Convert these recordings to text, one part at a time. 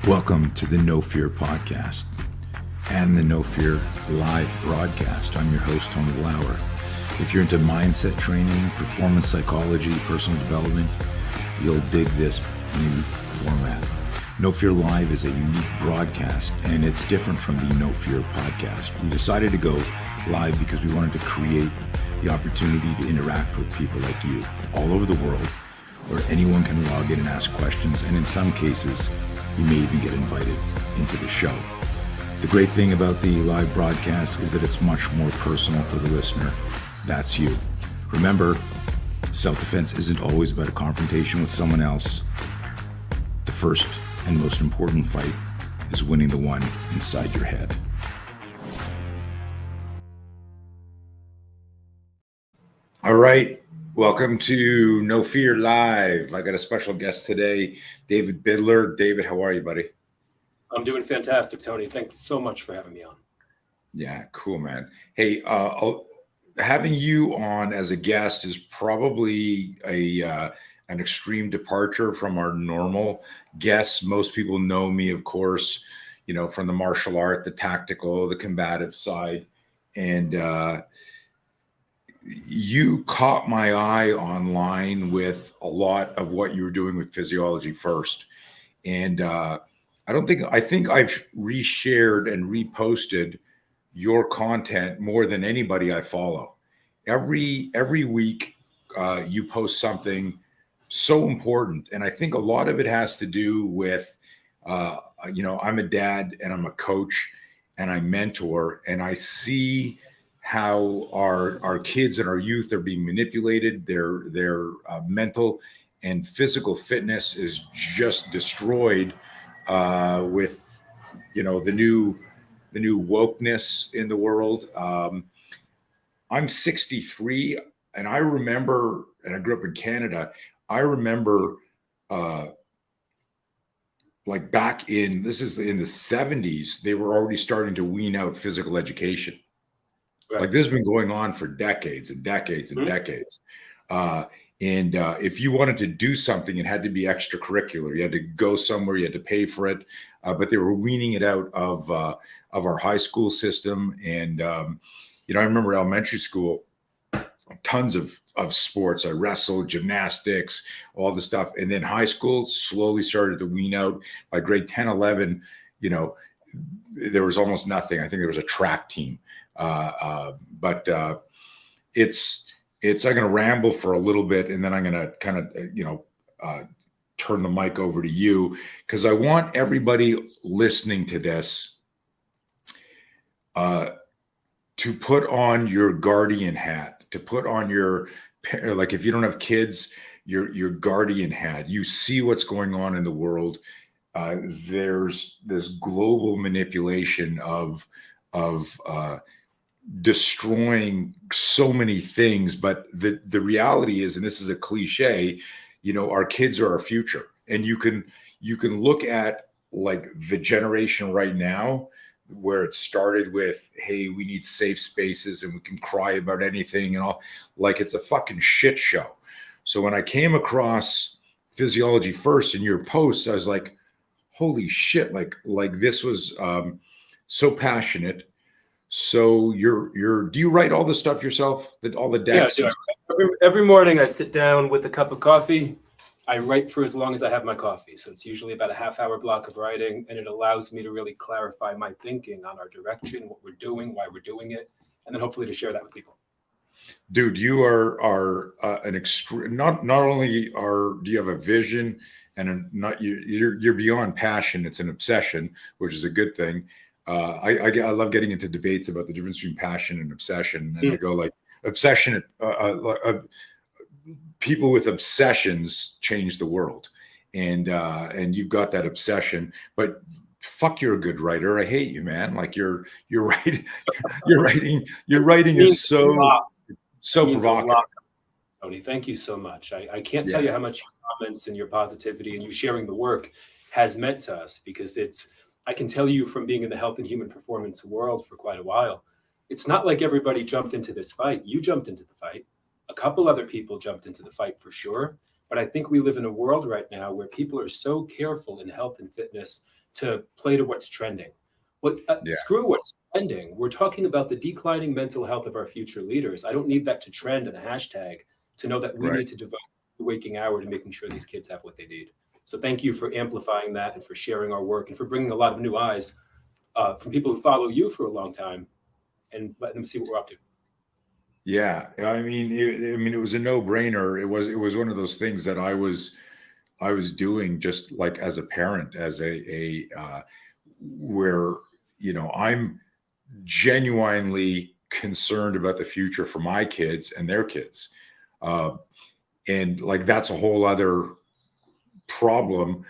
Welcome to the No Fear podcast and the No Fear live broadcast. I'm your host, Tony Lauer. If you're into mindset training, performance psychology, personal development, you'll dig this new format. No Fear Live is a unique broadcast, and it's different from the No Fear podcast. We decided to go live because we wanted to create the opportunity to interact with people like you all over the world, where anyone can log in and ask questions, and in some cases, you may even get invited into the show. The great thing about the live broadcast is that it's much more personal for the listener. That's you. Remember, self-defense isn't always about a confrontation with someone else. The first and most important fight is winning the one inside your head. All right. Welcome to No Fear Live. I got a special guest today, David Bidler. David, how are you, buddy? I'm doing fantastic, Tony. Thanks so much for having me on. Yeah, cool, man. Hey, having you on as a guest is probably an extreme departure from our normal guests. Most people know me, of course, from the martial art, the tactical, the combative side, and you caught my eye online with a lot of what you were doing with Physiology First. And I think I've reshared and reposted your content more than anybody I follow. Every week you post something so important. And I think a lot of it has to do with, I'm a dad and I'm a coach and I mentor, and I see how our kids and our youth are being manipulated. Their mental and physical fitness is just destroyed with the new wokeness in the world. I'm 63, and I remember, and I grew up in Canada. I remember like back in the 70s, they were already starting to wean out physical education. Right. Like this has been going on for decades and decades and decades. And if you wanted to do something, it had to be extracurricular. You had to go somewhere, you had to pay for it. But they were weaning it out of our high school system. And, I remember elementary school, tons of sports. I wrestled, gymnastics, all the stuff. And then high school slowly started to wean out. By grade 10, 11, there was almost nothing. I think there was a track team. But it's I'm going to ramble for a little bit, and then I'm going to kind of, turn the mic over to you, because I want everybody listening to this to put on your guardian hat, to put on your, like, if you don't have kids, your guardian hat. You see what's going on in the world. There's this global manipulation of destroying so many things, but the reality is, and this is a cliche, our kids are our future. And you can look at like the generation right now, where it started with, hey, we need safe spaces and we can cry about anything and all, like it's a fucking shit show. So when I came across Physiology First in your posts, I was like, holy shit, like this was so passionate. So do you write all the stuff yourself? All the decks? Yeah, every morning I sit down with a cup of coffee. I write for as long as I have my coffee. So it's usually about a half-hour block of writing, and it allows me to really clarify my thinking on our direction, what we're doing, why we're doing it, and then hopefully to share that with people. Dude, you are an extreme. Not only do you have a vision, and you're beyond passion. It's an obsession, which is a good thing. I love getting into debates about the difference between passion and obsession. And I go like, obsession, people with obsessions change the world. And you've got that obsession, but fuck, you're a good writer. I hate you, man. Like you're writing is so provocative. Tony, thank you so much. I can't tell you how much your comments and your positivity and you sharing the work has meant to us, because I can tell you from being in the health and human performance world for quite a while, it's not like everybody jumped into this fight. You jumped into the fight. A couple other people jumped into the fight for sure. But I think we live in a world right now where people are so careful in health and fitness to play to what's trending. Yeah. Screw what's trending. We're talking about the declining mental health of our future leaders. I don't need that to trend and a hashtag to know that we Right. need to devote the waking hour to making sure these kids have what they need. So thank you for amplifying that and for sharing our work and for bringing a lot of new eyes from people who follow you for a long time and letting them see what we're up to. Yeah. I mean, it was a no-brainer. It was one of those things that I was doing just like as a parent, as where, I'm genuinely concerned about the future for my kids and their kids. And like, that's a whole other problem.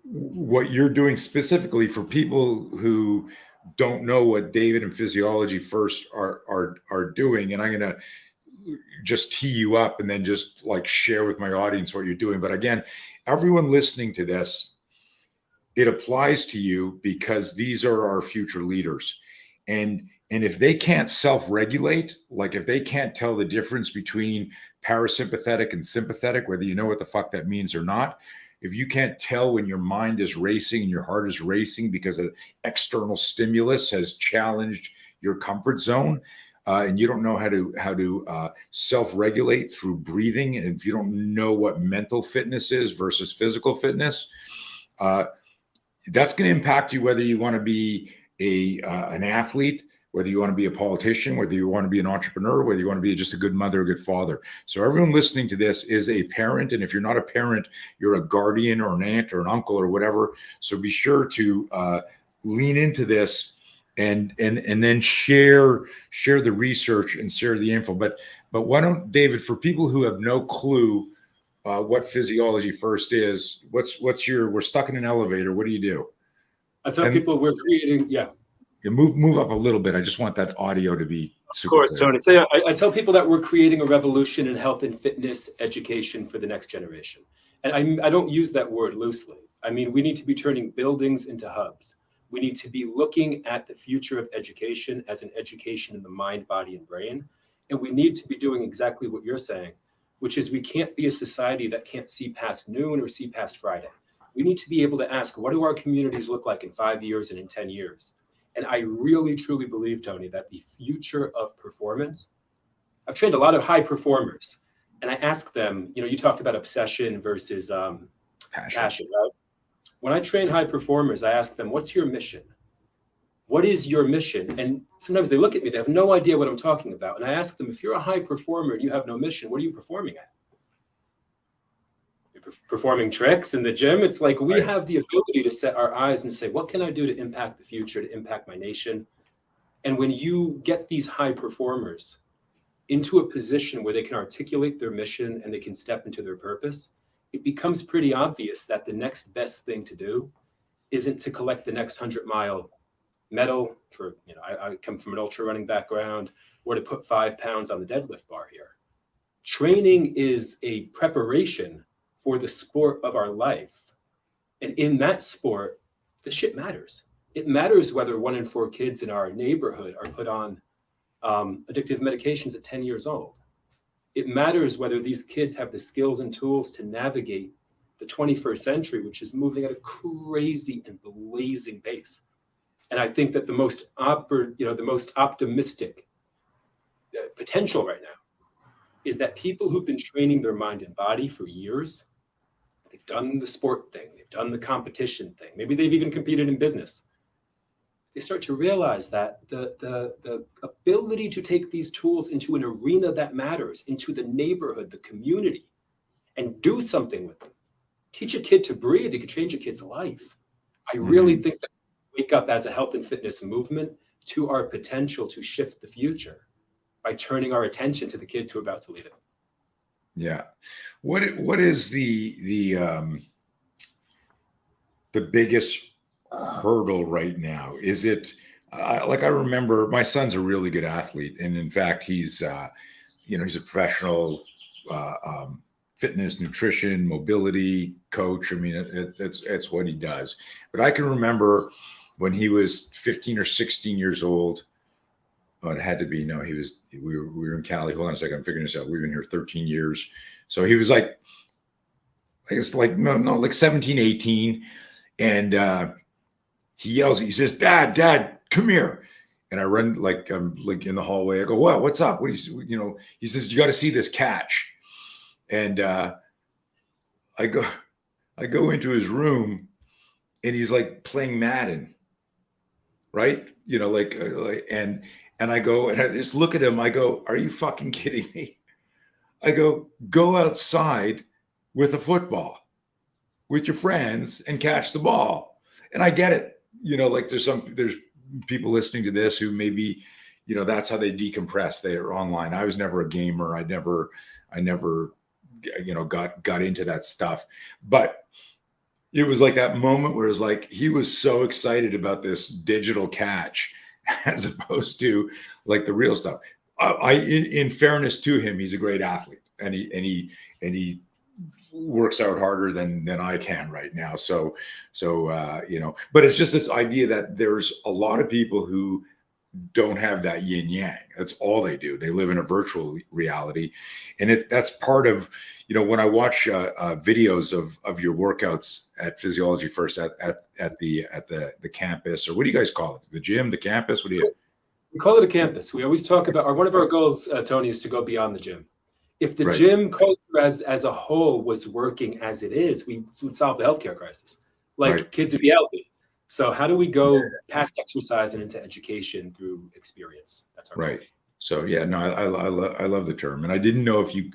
What you're doing specifically for people who don't know what David and Physiology First are doing, and I'm going to just tee you up and then just like share with my audience what you're doing. But again, everyone listening to this, it applies to you because these are our future leaders. And if they can't self-regulate, like if they can't tell the difference between parasympathetic and sympathetic, whether you know what the fuck that means or not, if you can't tell when your mind is racing and your heart is racing because an external stimulus has challenged your comfort zone, and you don't know how to self-regulate through breathing, and if you don't know what mental fitness is versus physical fitness, that's going to impact you whether you want to be an athlete, whether you want to be a politician, whether you want to be an entrepreneur, whether you want to be just a good mother, a good father. So everyone listening to this is a parent. And if you're not a parent, you're a guardian or an aunt or an uncle or whatever. So be sure to lean into this and then share the research and share the info. But why don't, David, for people who have no clue what Physiology First is, we're stuck in an elevator. What do you do? I tell people we're creating, You move up a little bit. I just want that audio to be super Of course, clear. Tony. So I tell people that we're creating a revolution in health and fitness education for the next generation. And I don't use that word loosely. I mean, we need to be turning buildings into hubs. We need to be looking at the future of education as an education in the mind, body, and brain. And we need to be doing exactly what you're saying, which is we can't be a society that can't see past noon or see past Friday. We need to be able to ask, what do our communities look like in 5 years and in 10 years? And I really, truly believe, Tony, that the future of performance, I've trained a lot of high performers, and I ask them, you talked about obsession versus passion, right? When I train high performers, I ask them, what's your mission? What is your mission? And sometimes they look at me, they have no idea what I'm talking about. And I ask them, if you're a high performer and you have no mission, what are you performing at? Performing tricks in the gym. It's like we have the ability to set our eyes and say, what can I do to impact the future, to impact my nation? And when you get these high performers into a position where they can articulate their mission and they can step into their purpose, it becomes pretty obvious that the next best thing to do isn't to collect the next 100-mile medal for, I come from an ultra running background, or to put 5 pounds on the deadlift bar here. Training is a preparation for the sport of our life. And in that sport, the shit matters. It matters whether 1 in 4 kids in our neighborhood are put on addictive medications at 10 years old. It matters whether these kids have the skills and tools to navigate the 21st century, which is moving at a crazy and blazing pace. And I think that the most optimistic potential right now is that people who've been training their mind and body for years, they've done the sport thing, they've done the competition thing, maybe they've even competed in business. They start to realize that the ability to take these tools into an arena that matters, into the neighborhood, the community, and do something with them. Teach a kid to breathe, it could change a kid's life. I really think that we wake up as a health and fitness movement to our potential to shift the future by turning our attention to the kids who are about to lead it. Yeah. What is the biggest hurdle right now? Is it like, I remember my son's a really good athlete, and in fact he's he's a professional fitness, nutrition, mobility coach. I mean, it's what he does. But I can remember when he was 15 or 16 years old. Oh, it had to be. No, we were in Cali. Hold on a second. I'm figuring this out. We've been here 13 years. So he was like, I guess like, no, like 17, 18. And he yells, he says, Dad, come here. And I run, like, I'm like in the hallway. I go, what's up? What is, he says, you got to see this catch. And I go into his room, and he's like playing Madden, right? And I go, and I just look at him. I go, are you fucking kidding me? I go outside with a football with your friends and catch the ball. And I get it. Like there's people listening to this who maybe, that's how they decompress. They are online. I was never a gamer. I never, got into that stuff. But it was like that moment where it was like, he was so excited about this digital catch as opposed to like the real stuff. In fairness to him, he's a great athlete, and he works out harder than I can right now. So but it's just this idea that there's a lot of people who don't have that yin yang. That's all they do. They live in a virtual reality, and that's part of, when I watch videos of your workouts at Physiology First at the campus, or what do you guys call it? The gym, the campus? What do you? We call it a campus. We always talk about, one of our goals, Tony, is to go beyond the gym. If the gym culture as a whole was working as it is, we would solve the healthcare crisis. Kids would be healthy. So how do we go past exercise and into education through experience? That's our goal. So I love the term, and I didn't know if you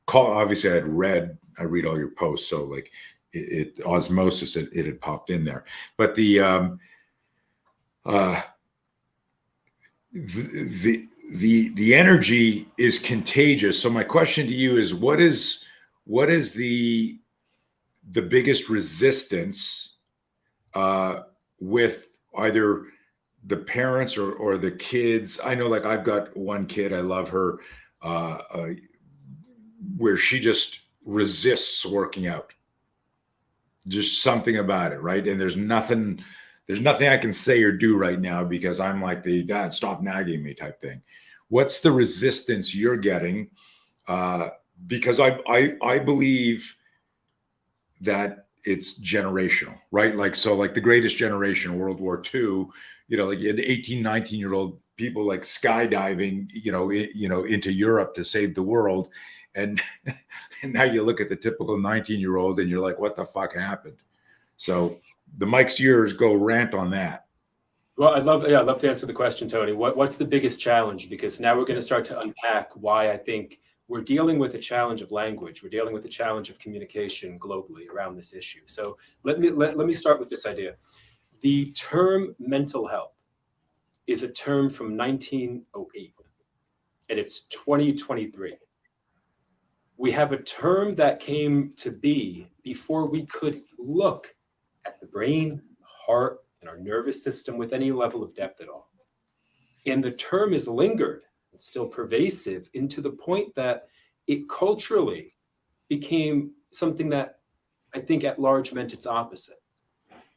call. Obviously, I read all your posts, so like it osmosis, it had popped in there. But the energy is contagious. So my question to you is, what is the biggest resistance with either the parents or the kids? I know, like, I've got one kid, I love her, where she just resists working out. Just something about it, right? And there's nothing I can say or do right now because I'm like the dad, stop nagging me type thing. What's the resistance you're getting? Because I believe that it's generational, right? Like the greatest generation, World War II, like you had 18, 19-year-old people like skydiving, into Europe to save the world. And now you look at the typical 19-year-old and you're like, what the fuck happened? So the mic's yours. Go rant on that. Well, I'd love to answer the question, Tony. What's the biggest challenge? Because now we're going to start to unpack why I think we're dealing with a challenge of language. We're dealing with a challenge of communication globally around this issue. So let me start with this idea. The term mental health is a term from 1908, and it's 2023. We have a term that came to be before we could look at the brain, heart, and our nervous system with any level of depth at all. And the term is lingered and still pervasive into the point that it culturally became something that I think at large meant its opposite.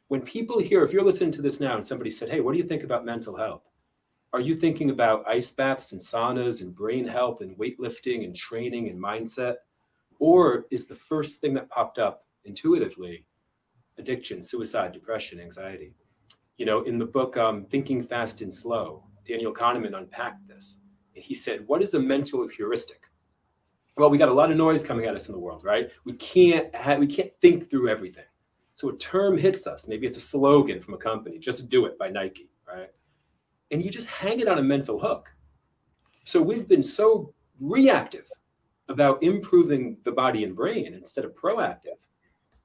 When people hear, if you're listening to this now and somebody said, hey, what do you think about mental health? Are you thinking about ice baths and saunas and brain health and weightlifting and training and mindset? Or is the first thing that popped up intuitively addiction, suicide, depression, anxiety? In the book, Thinking Fast and Slow, Daniel Kahneman unpacked this. And he said, what is a mental heuristic? Well, we got a lot of noise coming at us in the world, right? We can't think through everything. So a term hits us. Maybe it's a slogan from a company, just do it by Nike, right? And you just hang it on a mental hook. So we've been so reactive about improving the body and brain instead of proactive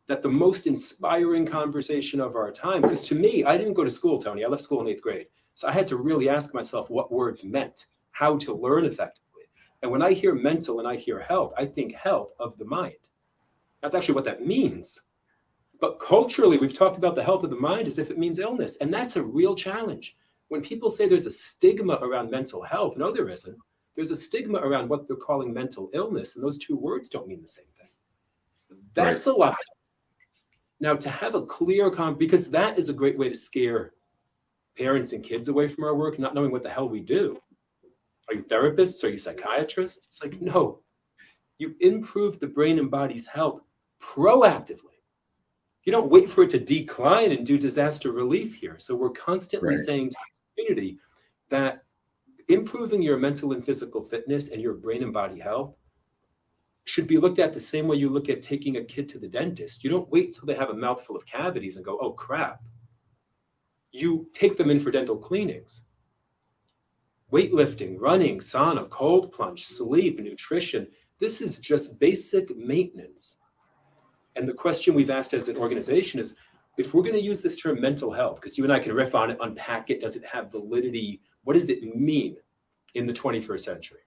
that the most inspiring conversation of our time, because to me, I didn't go to school, Tony. I left school in 8th grade. So I had to really ask myself what words meant, how to learn effectively. And when I hear mental and I hear health, I think health of the mind. That's actually what that means. But culturally, we've talked about the health of the mind as if it means illness. And that's a real challenge. When people say there's a stigma around mental health, no, there isn't. There's a stigma around what they're calling mental illness. And those two words don't mean the same thing. That's a lot. Now, to have a clear because that is a great way to scare parents and kids away from our work, not knowing what the hell we do. Are you therapists? Are you psychiatrists? It's like, no. You improve the brain and body's health proactively. You don't wait for it to decline and do disaster relief here. So we're constantly Right. saying to the community that improving your mental and physical fitness and your brain and body health should be looked at the same way you look at taking a kid to the dentist. You don't wait till they have a mouthful of cavities and go, oh crap. You take them in for dental cleanings. Weightlifting, running, sauna, cold plunge, sleep, nutrition. This is just basic maintenance. And the question we've asked as an organization is, if we're going to use this term mental health, because you and I can riff on it, unpack it, does it have validity? What does it mean in the 21st century?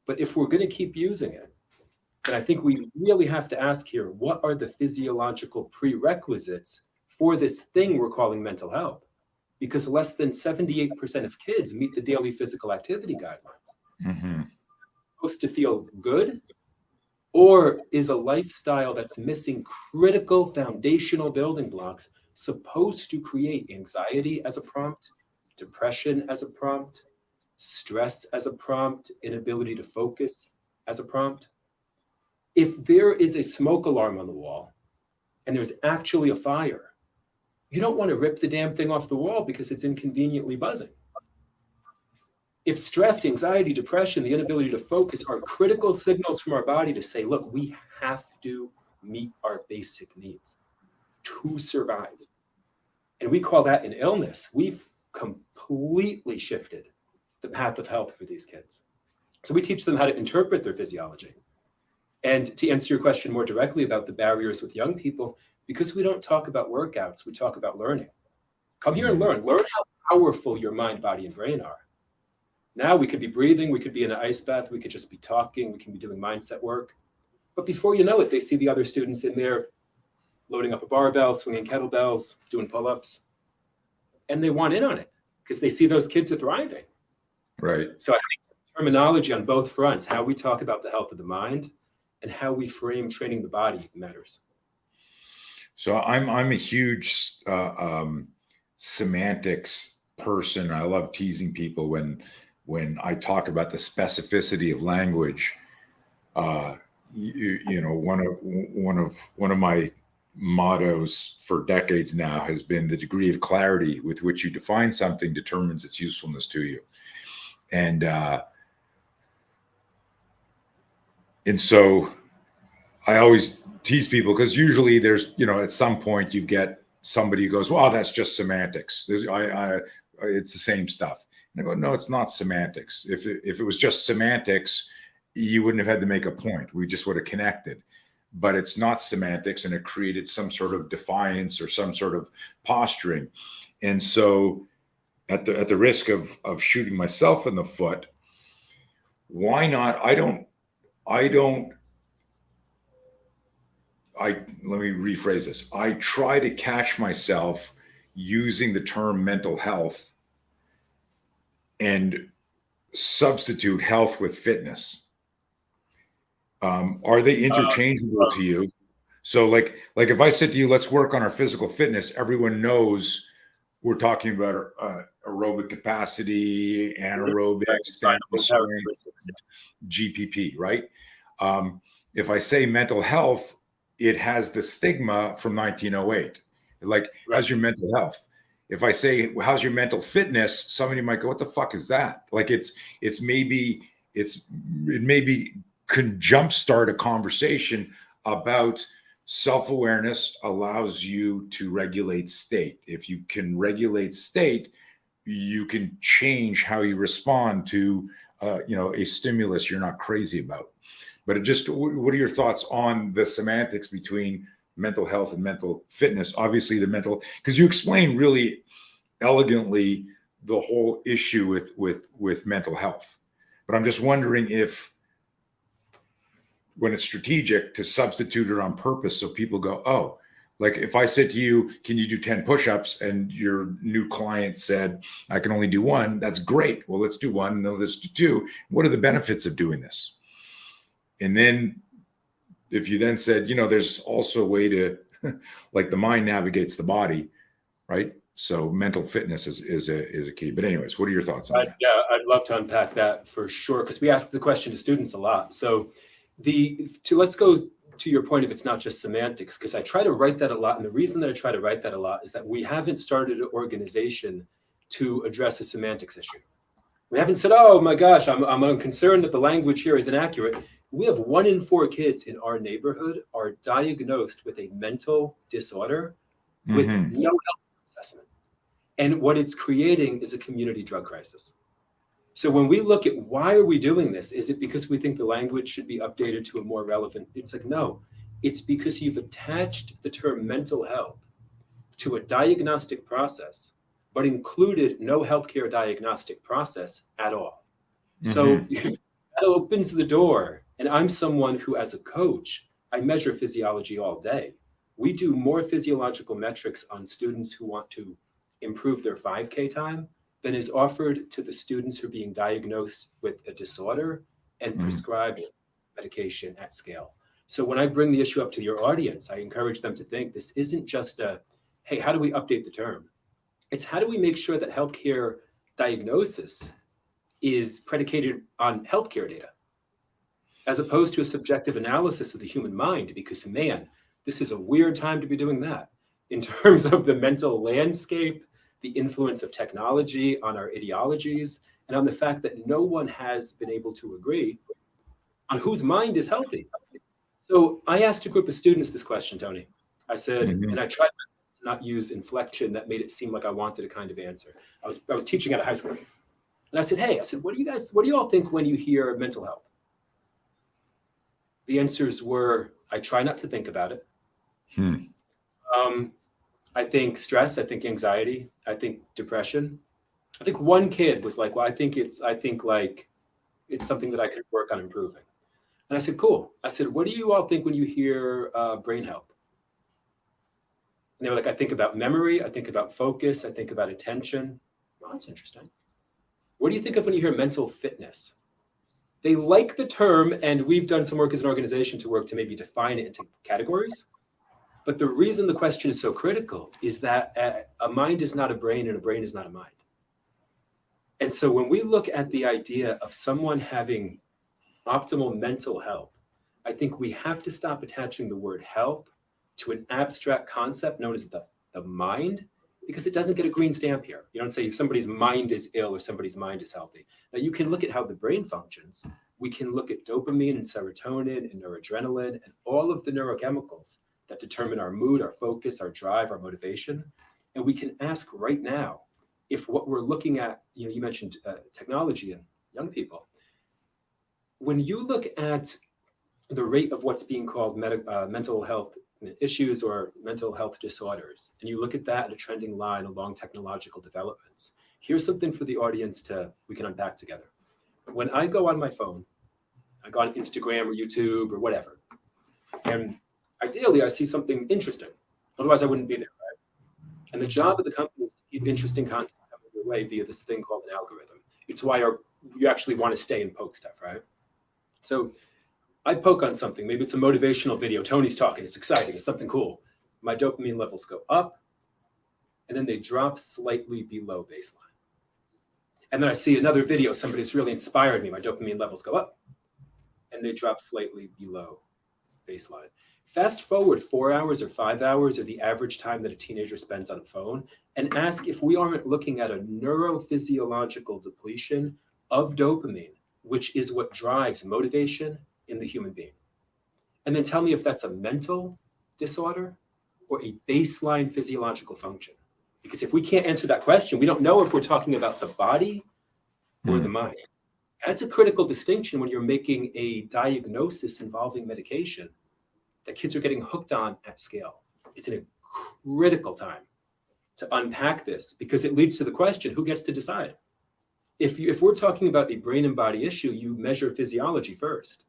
But if we're going to keep using it, then I think we really have to ask here, what are the physiological prerequisites for this thing we're calling mental health? Because less than 78% of kids meet the daily physical activity guidelines. Mm-hmm. Supposed to feel good? Or is a lifestyle that's missing critical foundational building blocks supposed to create anxiety as a prompt, depression as a prompt, stress as a prompt, inability to focus as a prompt? If there is a smoke alarm on the wall and there's actually a fire, you don't want to rip the damn thing off the wall because it's inconveniently buzzing. If stress, anxiety, depression, the inability to focus are critical signals from our body to say, look, we have to meet our basic needs to survive. And we call that an illness. We've completely shifted the path of health for these kids. So we teach them how to interpret their physiology. And to answer your question more directly about the barriers with young people, because we don't talk about workouts, we talk about learning. Come here and learn. Learn how powerful your mind, body, and brain are. Now we could be breathing, we could be in an ice bath, we could just be talking, we can be doing mindset work. But before you know it, they see the other students in there loading up a barbell, swinging kettlebells, doing pull-ups, and they want in on it because they see those kids are thriving. Right. So I think terminology on both fronts, how we talk about the health of the mind and how we frame training the body matters. So I'm a huge semantics person. I love teasing people when I talk about the specificity of language. You know, one of my mottos for decades now has been the degree of clarity with which you define something determines its usefulness to you. And so I always tease people because usually there's, you know, at some point you get somebody who goes, well, that's just semantics. It's the same stuff. And I go, no, it's not semantics. If it was just semantics, you wouldn't have had to make a point. We just would have connected. But it's not semantics, and it created some sort of defiance or some sort of posturing. And so at the risk of shooting myself in the foot, why not? Let me rephrase this. I try to catch myself using the term mental health and substitute health with fitness. Are they interchangeable to you? So like if I said to you, let's work on our physical fitness, everyone knows we're talking about aerobic capacity, anaerobics, GPP, right? If I say mental health, it has the stigma from 1908. Like, how's your mental health? If I say, how's your mental fitness? Somebody might go, what the fuck is that? Like it maybe can jumpstart a conversation about self-awareness allows you to regulate state. If you can regulate state, you can change how you respond to a stimulus you're not crazy about. But what are your thoughts on the semantics between mental health and mental fitness? Obviously because you explain really elegantly the whole issue with mental health. But I'm just wondering if, when it's strategic, to substitute it on purpose so people go, oh, like if I said to you, can you do 10 push-ups? And your new client said, I can only do one. That's great. Well, let's do one. And then let's do two. What are the benefits of doing this? And then if you then said, there's also a way to, like the mind navigates the body, right? So mental fitness is a key. But anyways, what are your thoughts on that? Yeah, I'd love to unpack that for sure, because we ask the question to students a lot. So let's go to your point of it's not just semantics, because I try to write that a lot. And the reason that I try to write that a lot is that we haven't started an organization to address a semantics issue. We haven't said, oh my gosh, I'm concerned that the language here is inaccurate. We have 1 in 4 kids in our neighborhood are diagnosed with a mental disorder with no health assessment. And what it's creating is a community drug crisis. So when we look at why are we doing this, is it because we think the language should be updated to a more relevant? It's like, no, it's because you've attached the term mental health to a diagnostic process, but included no healthcare diagnostic process at all. So that opens the door. And I'm someone who, as a coach, I measure physiology all day. We do more physiological metrics on students who want to improve their 5K time than is offered to the students who are being diagnosed with a disorder and prescribed medication at scale. So when I bring the issue up to your audience, I encourage them to think this isn't just a, hey, how do we update the term? It's how do we make sure that healthcare diagnosis is predicated on healthcare data, as opposed to a subjective analysis of the human mind, because man, this is a weird time to be doing that in terms of the mental landscape, the influence of technology on our ideologies, and on the fact that no one has been able to agree on whose mind is healthy. So I asked a group of students this question, Tony. I said, and I tried to not use inflection that made it seem like I wanted a kind of answer. I was teaching at a high school. And I said, hey, what do you all think when you hear mental health? The answers were, I try not to think about it. I think stress, I think anxiety, I think depression. I think one kid was like, well, I think it's something that I could work on improving. And I said, cool. I said, what do you all think when you hear brain health? And they were like, I think about memory, I think about focus, I think about attention. Well, that's interesting. What do you think of when you hear mental fitness? They like the term, and we've done some work as an organization to work to maybe define it into categories. But the reason the question is so critical is that a mind is not a brain and a brain is not a mind. And so when we look at the idea of someone having optimal mental health, I think we have to stop attaching the word health to an abstract concept known as the mind, because it doesn't get a green stamp here. You don't say somebody's mind is ill or somebody's mind is healthy. Now you can look at how the brain functions. We can look at dopamine and serotonin and noradrenaline and all of the neurochemicals that determine our mood, our focus, our drive, our motivation. And we can ask right now if what we're looking at, you mentioned technology and young people. When you look at the rate of what's being called mental health issues or mental health disorders, and you look at that in a trending line along technological developments, here's something for the audience we can unpack together. When I go on my phone, I go on Instagram or YouTube or whatever, and ideally I see something interesting. Otherwise I wouldn't be there, right? And the job of the company is to keep interesting content coming your way via this thing called an algorithm. It's why you actually want to stay and poke stuff, right? So I poke on something. Maybe it's a motivational video. Tony's talking. It's exciting. It's something cool. My dopamine levels go up, and then they drop slightly below baseline. And then I see another video. Somebody's really inspired me. My dopamine levels go up, and they drop slightly below baseline. Fast forward 4 hours or 5 hours or the average time that a teenager spends on a phone, and ask if we aren't looking at a neurophysiological depletion of dopamine, which is what drives motivation in the human being. And then tell me if that's a mental disorder or a baseline physiological function. Because if we can't answer that question, we don't know if we're talking about the body or the mind. That's a critical distinction when you're making a diagnosis involving medication that kids are getting hooked on at scale. It's a critical time to unpack this, because it leads to the question, who gets to decide? If we're talking about a brain and body issue, you measure physiology first.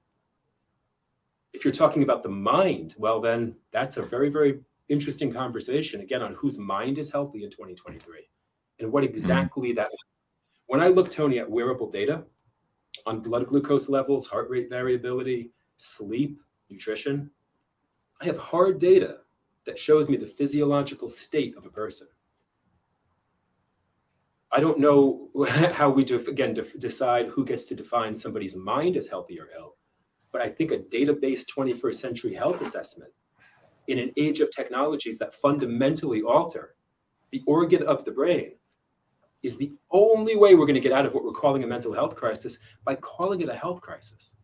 If you're talking about the mind, well, then that's a very, very interesting conversation, again, on whose mind is healthy in 2023 and what exactly that is. When I look, Tony, at wearable data on blood glucose levels, heart rate variability, sleep, nutrition, I have hard data that shows me the physiological state of a person. I don't know how we decide who gets to define somebody's mind as healthy or ill. But I think a data-based 21st century health assessment in an age of technologies that fundamentally alter the organ of the brain is the only way we're going to get out of what we're calling a mental health crisis, by calling it a health crisis.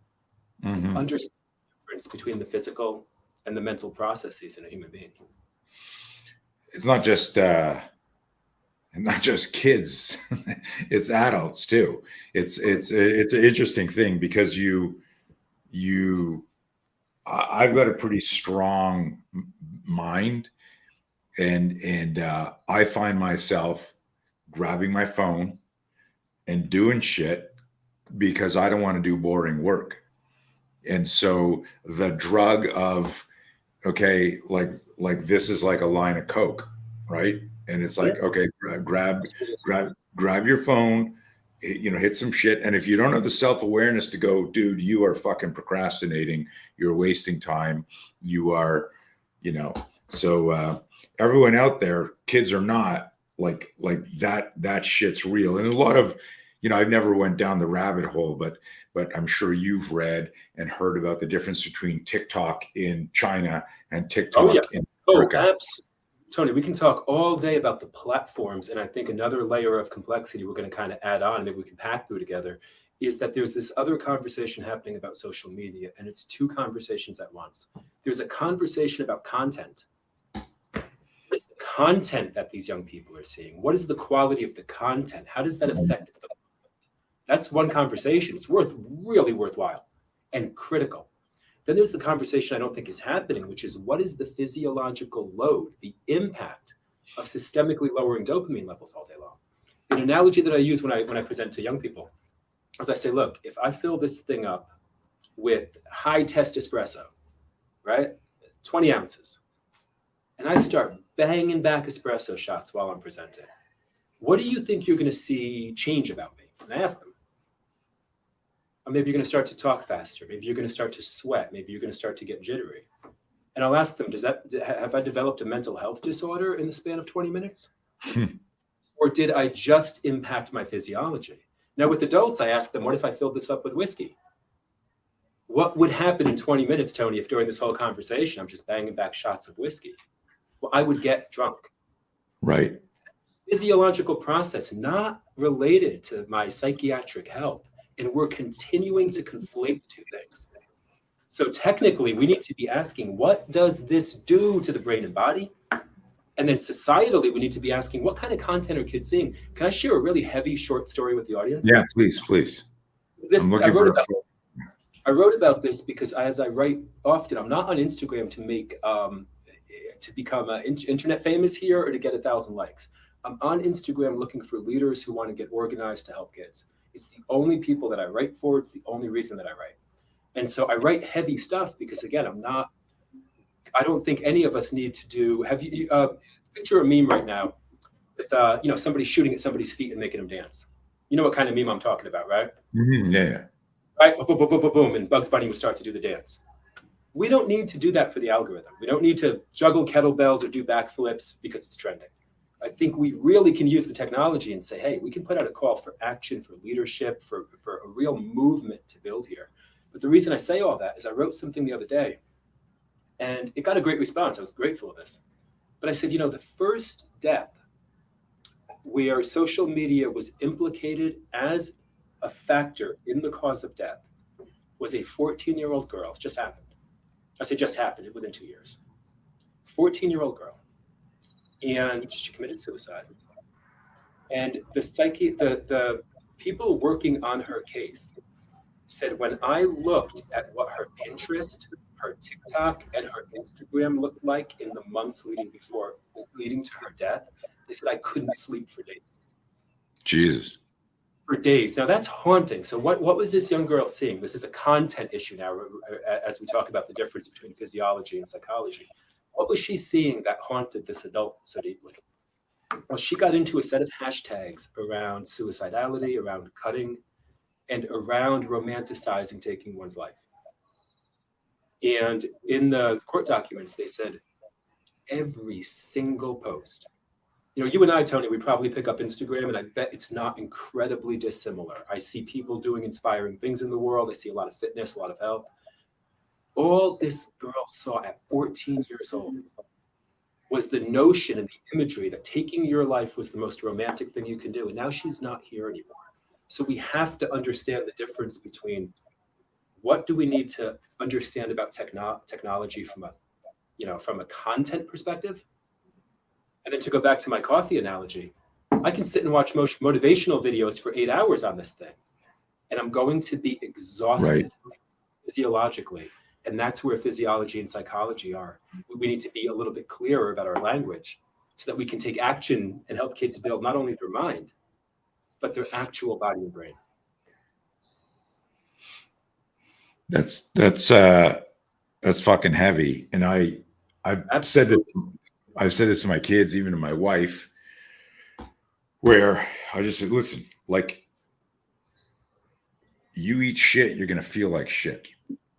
Understand the difference between the physical and the mental processes in a human being. It's not just kids, it's adults too. It's an interesting thing because I've got a pretty strong mind, and I find myself grabbing my phone and doing shit because I don't want to do boring work. And so the drug of, okay, like this is like a line of Coke, right? And it's like, okay, grab your phone, hit some shit. And if you don't have the self-awareness to go, dude, you are fucking procrastinating, you're wasting time, you are, so everyone out there, kids or not, like that shit's real. And a lot of, I've never went down the rabbit hole, but I'm sure you've read and heard about the difference between TikTok in China and TikTok in America. Absolutely. Tony, we can talk all day about the platforms. And I think another layer of complexity we're going to kind of add on, maybe we can pack through together, is that there's this other conversation happening about social media, and it's two conversations at once. There's a conversation about content. What is the content that these young people are seeing? What is the quality of the content? How does that affect them? That's one conversation. It's really worthwhile and critical. Then there's the conversation I don't think is happening, which is what is the physiological load, the impact of systemically lowering dopamine levels all day long? An analogy that I use when I present to young people is I say, look, if I fill this thing up with high test espresso, right, 20 ounces, and I start banging back espresso shots while I'm presenting, what do you think you're going to see change about me? And I ask them. Or maybe you're going to start to talk faster. Maybe you're going to start to sweat. Maybe you're going to start to get jittery. And I'll ask them, have I developed a mental health disorder in the span of 20 minutes? Or did I just impact my physiology? Now with adults, I ask them, what if I filled this up with whiskey? What would happen in 20 minutes, Tony, if during this whole conversation, I'm just banging back shots of whiskey? Well, I would get drunk. Right. Physiological process, not related to my psychiatric health. And we're continuing to conflate the two things. So technically, we need to be asking, what does this do to the brain and body? And then societally, we need to be asking, what kind of content are kids seeing? Can I share a really heavy short story with the audience? Yeah, please. I wrote about this because as I write often, I'm not on Instagram to become internet famous here or to get 1,000 likes. I'm on Instagram looking for leaders who want to get organized to help kids. It's the only people that I write for. It's the only reason that I write. And so I write heavy stuff because, again, I don't think any of us need to do, picture a meme right now with, somebody shooting at somebody's feet and making them dance. You know what kind of meme I'm talking about, right? Mm-hmm, yeah. Right? Boom, boom, boom, boom, boom, and Bugs Bunny would start to do the dance. We don't need to do that for the algorithm. We don't need to juggle kettlebells or do backflips because it's trending. I think we really can use the technology and say, hey, we can put out a call for action, for leadership, for a real movement to build here. But the reason I say all that is I wrote something the other day and it got a great response. I was grateful of this. But I said, the first death where social media was implicated as a factor in the cause of death was a 14-year-old girl. It just happened. I say just happened within 2 years. 14-year-old girl. And she committed suicide. And the people working on her case said, when I looked at what her Pinterest, her TikTok, and her Instagram looked like in the months leading to her death, they said I couldn't sleep for days. Jesus. For days. Now that's haunting. So what was this young girl seeing? This is a content issue now, as we talk about the difference between physiology and psychology. What was she seeing that haunted this adult so deeply? Well, she got into a set of hashtags around suicidality, around cutting, and around romanticizing taking one's life. And in the court documents, they said every single post. You and I, Tony, we probably pick up Instagram, and I bet it's not incredibly dissimilar. I see people doing inspiring things in the world. I see a lot of fitness, a lot of health. All this girl saw at 14 years old was the notion and the imagery that taking your life was the most romantic thing you can do. And now she's not here anymore. So we have to understand the difference between what do we need to understand about technology from a content perspective. And then to go back to my coffee analogy, I can sit and watch motivational videos for 8 hours on this thing, and I'm going to be exhausted physiologically. And that's where physiology and psychology are. We need to be a little bit clearer about our language so that we can take action and help kids build not only their mind, but their actual body and brain. That's fucking heavy. And I've said this to my kids, even to my wife, where I just said, listen, like, you eat shit, you're gonna feel like shit.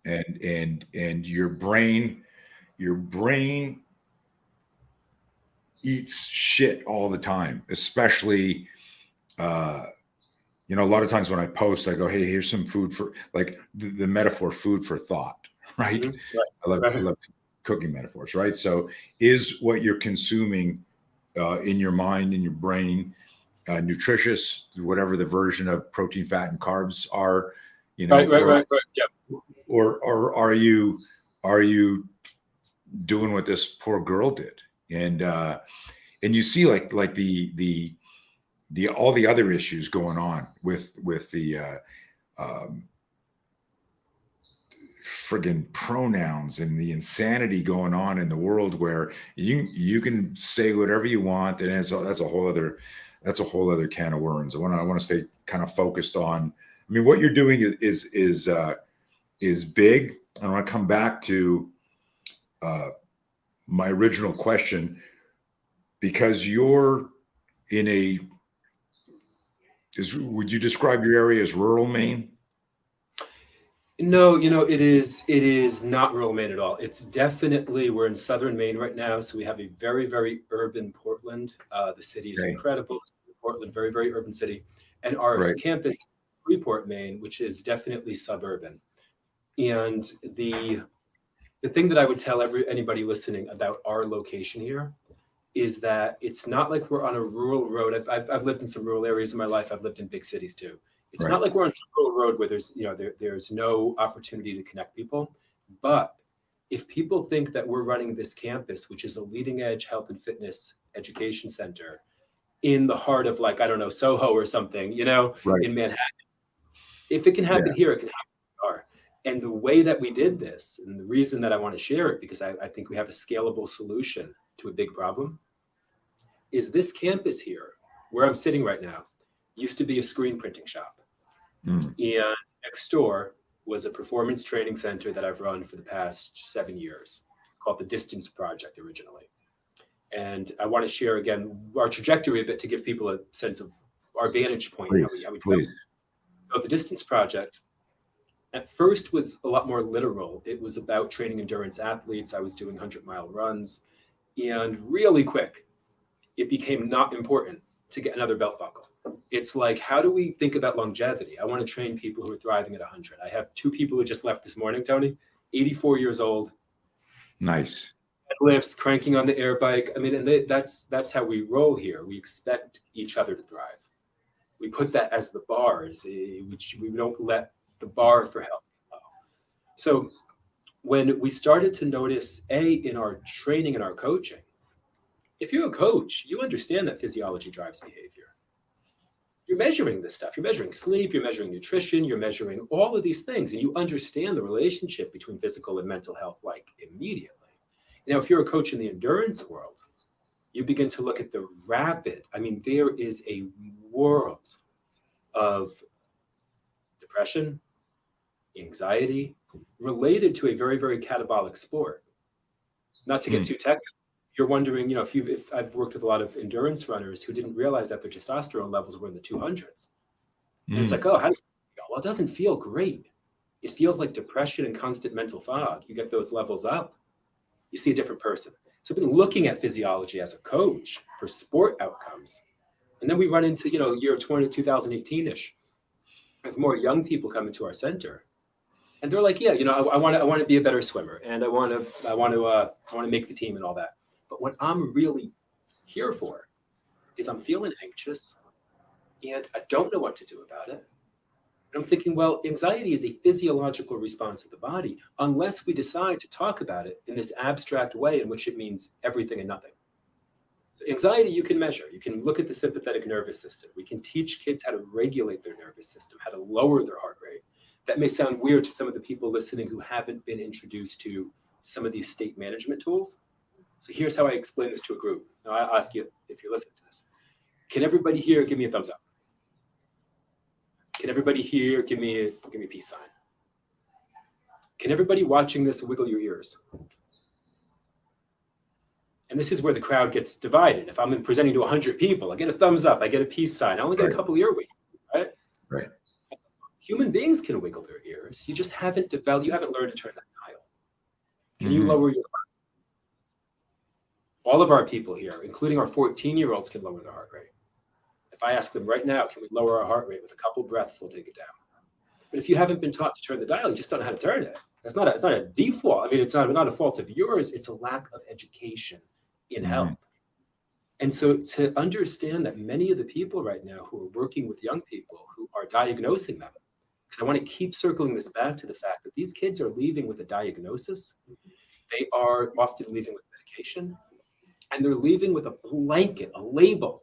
And your brain eats shit all the time, especially a lot of times when I post, I go, hey, here's some food for, like, the metaphor food for thought, right? Mm-hmm. Right. I love cooking metaphors, right? So is what you're consuming in your mind, in your brain, nutritious, whatever the version of protein, fat, and carbs are, Right. Yeah. Or are you doing what this poor girl did? And you see like the all the other issues going on with the friggin' pronouns and the insanity going on in the world, where you can say whatever you want, and that's a whole other can of worms. I want to stay kind of focused on. I mean, what you're doing is big. I want to come back to my original question, because you're in would you describe your area as rural Maine? No, it is not rural Maine at all. It's definitely, we're in southern Maine right now. So we have a very, very urban Portland. The city is incredible. Portland, very, very urban city. And our campus, Freeport, Maine, which is definitely suburban. And the thing that I would tell anybody listening about our location here is that it's not like we're on a rural road. I've lived in some rural areas in my life. I've lived in big cities too. It's not like we're on some rural road where there's no opportunity to connect people. But if people think that we're running this campus, which is a leading edge health and fitness education center in the heart of, like, I don't know, Soho or something, in Manhattan, if it can happen here, it can happen here. And the way that we did this, and the reason that I want to share it, because I think we have a scalable solution to a big problem, is this campus here, where I'm sitting right now, used to be a screen printing shop. And next door was a performance training center that I've run for the past 7 years, called the Distance Project originally. And I want to share again our trajectory a bit to give people a sense of our vantage point. Please. So the Distance Project at first was a lot more literal. It was about training endurance athletes. I was doing 100-mile runs. And really quick, it became not important to get another belt buckle. It's like, how do we think about longevity? I want to train people who are thriving at 100. I have 2 people who just left this morning, Tony, 84 years old. Nice. Lifts, cranking on the air bike. I mean, and that's how we roll here. We expect each other to thrive. We put that as the bars, which we don't let the bar for health be low. So when we started to notice, in our training and our coaching, if you're a coach, you understand that physiology drives behavior. You're measuring this stuff. You're measuring sleep, you're measuring nutrition, you're measuring all of these things, and you understand the relationship between physical and mental health, like, immediately. Now, if you're a coach in the endurance world, you begin to look at the there is a world of depression, anxiety, related to a very, very catabolic sport. Not to get too technical, you're wondering, if I've worked with a lot of endurance runners who didn't realize that their testosterone levels were in the 200s. And it's like, how does it feel? Well, it doesn't feel great. It feels like depression and constant mental fog. You get those levels up, you see a different person. So I've been looking at physiology as a coach for sport outcomes. And then we run into, year 2018-ish, with more young people coming to our center. And they're like, yeah, I want to be a better swimmer, and I want to make the team and all that. But what I'm really here for is I'm feeling anxious, and I don't know what to do about it. And I'm thinking, well, anxiety is a physiological response of the body, unless we decide to talk about it in this abstract way in which it means everything and nothing. So anxiety, you can measure. You can look at the sympathetic nervous system. We can teach kids how to regulate their nervous system, how to lower their heart rate. That may sound weird to some of the people listening who haven't been introduced to some of these state management tools. So here's how I explain this to a group. Now I ask you, if you're listening to this, can everybody here give me a thumbs up? Can everybody here give me a peace sign? Can everybody watching this wiggle your ears? And this is where the crowd gets divided. If I'm presenting to 100 people, I get a thumbs up, I get a peace sign. I only get a couple earwigs, right? Right. Human beings can wiggle their ears. You just haven't developed, you haven't learned to turn that dial. Can you lower your heart? All of our people here, including our 14-year-olds, can lower their heart rate. If I ask them right now, can we lower our heart rate with a couple breaths, they'll take it down. But if you haven't been taught to turn the dial, you just don't know how to turn it. It's not a default. I mean, it's not a fault of yours. It's a lack of education in health. And so to understand that many of the people right now who are working with young people who are diagnosing them, because I want to keep circling this back to the fact that these kids are leaving with a diagnosis. They are often leaving with medication, and they're leaving with a blanket, a label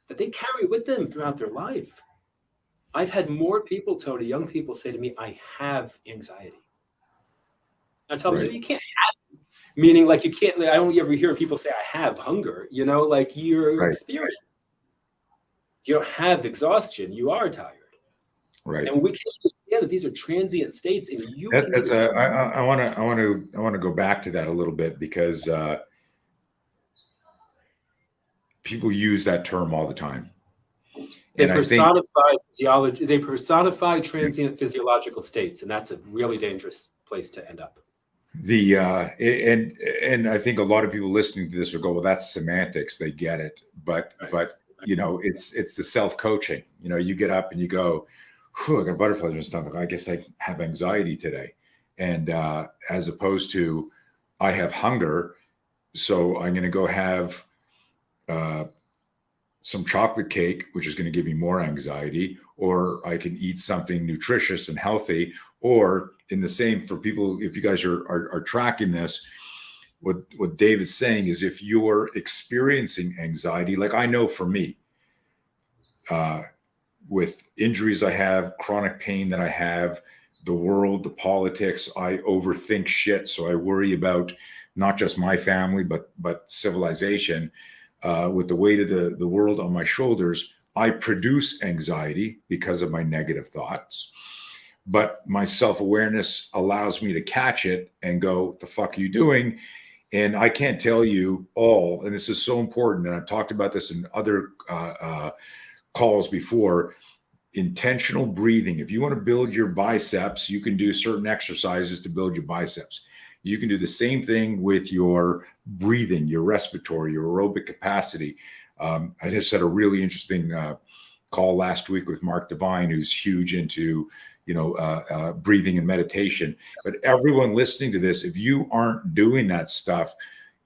that they carry with them throughout their life. I've had more people, Tony, young people say to me, I have anxiety. I tell them, you can't have it. Meaning like you can't, I only ever hear people say, I have hunger, like you're experiencing. You don't have exhaustion, you are tired. Right. And we can't understand that these are transient states. And I want to go back to that a little bit because people use that term all the time. They personify physiology. They personify transient physiological states, and that's a really dangerous place to end up. And I think a lot of people listening to this will go, well, that's semantics. They get it, but it's the self-coaching. You get up and you go, I got butterflies in my stomach. I guess I have anxiety today, and as opposed to I have hunger, so I'm going to go have some chocolate cake, which is going to give me more anxiety, or I can eat something nutritious and healthy, or in the same for people, if you guys are tracking this, what David's saying is if you're experiencing anxiety, like I know for me, with injuries I have, chronic pain that I have, the world, the politics, I overthink shit. So I worry about not just my family, but civilization. With the weight of the world on my shoulders, I produce anxiety because of my negative thoughts. But my self-awareness allows me to catch it and go, the fuck are you doing? And I can't tell you all, and this is so important, and I've talked about this in other calls before, intentional breathing. If you want to build your biceps, you can do certain exercises to build your biceps. You can do the same thing with your breathing, your respiratory, your aerobic capacity. I just had a really interesting call last week with Mark Devine, who's huge into breathing and meditation. But everyone listening to this, if you aren't doing that stuff,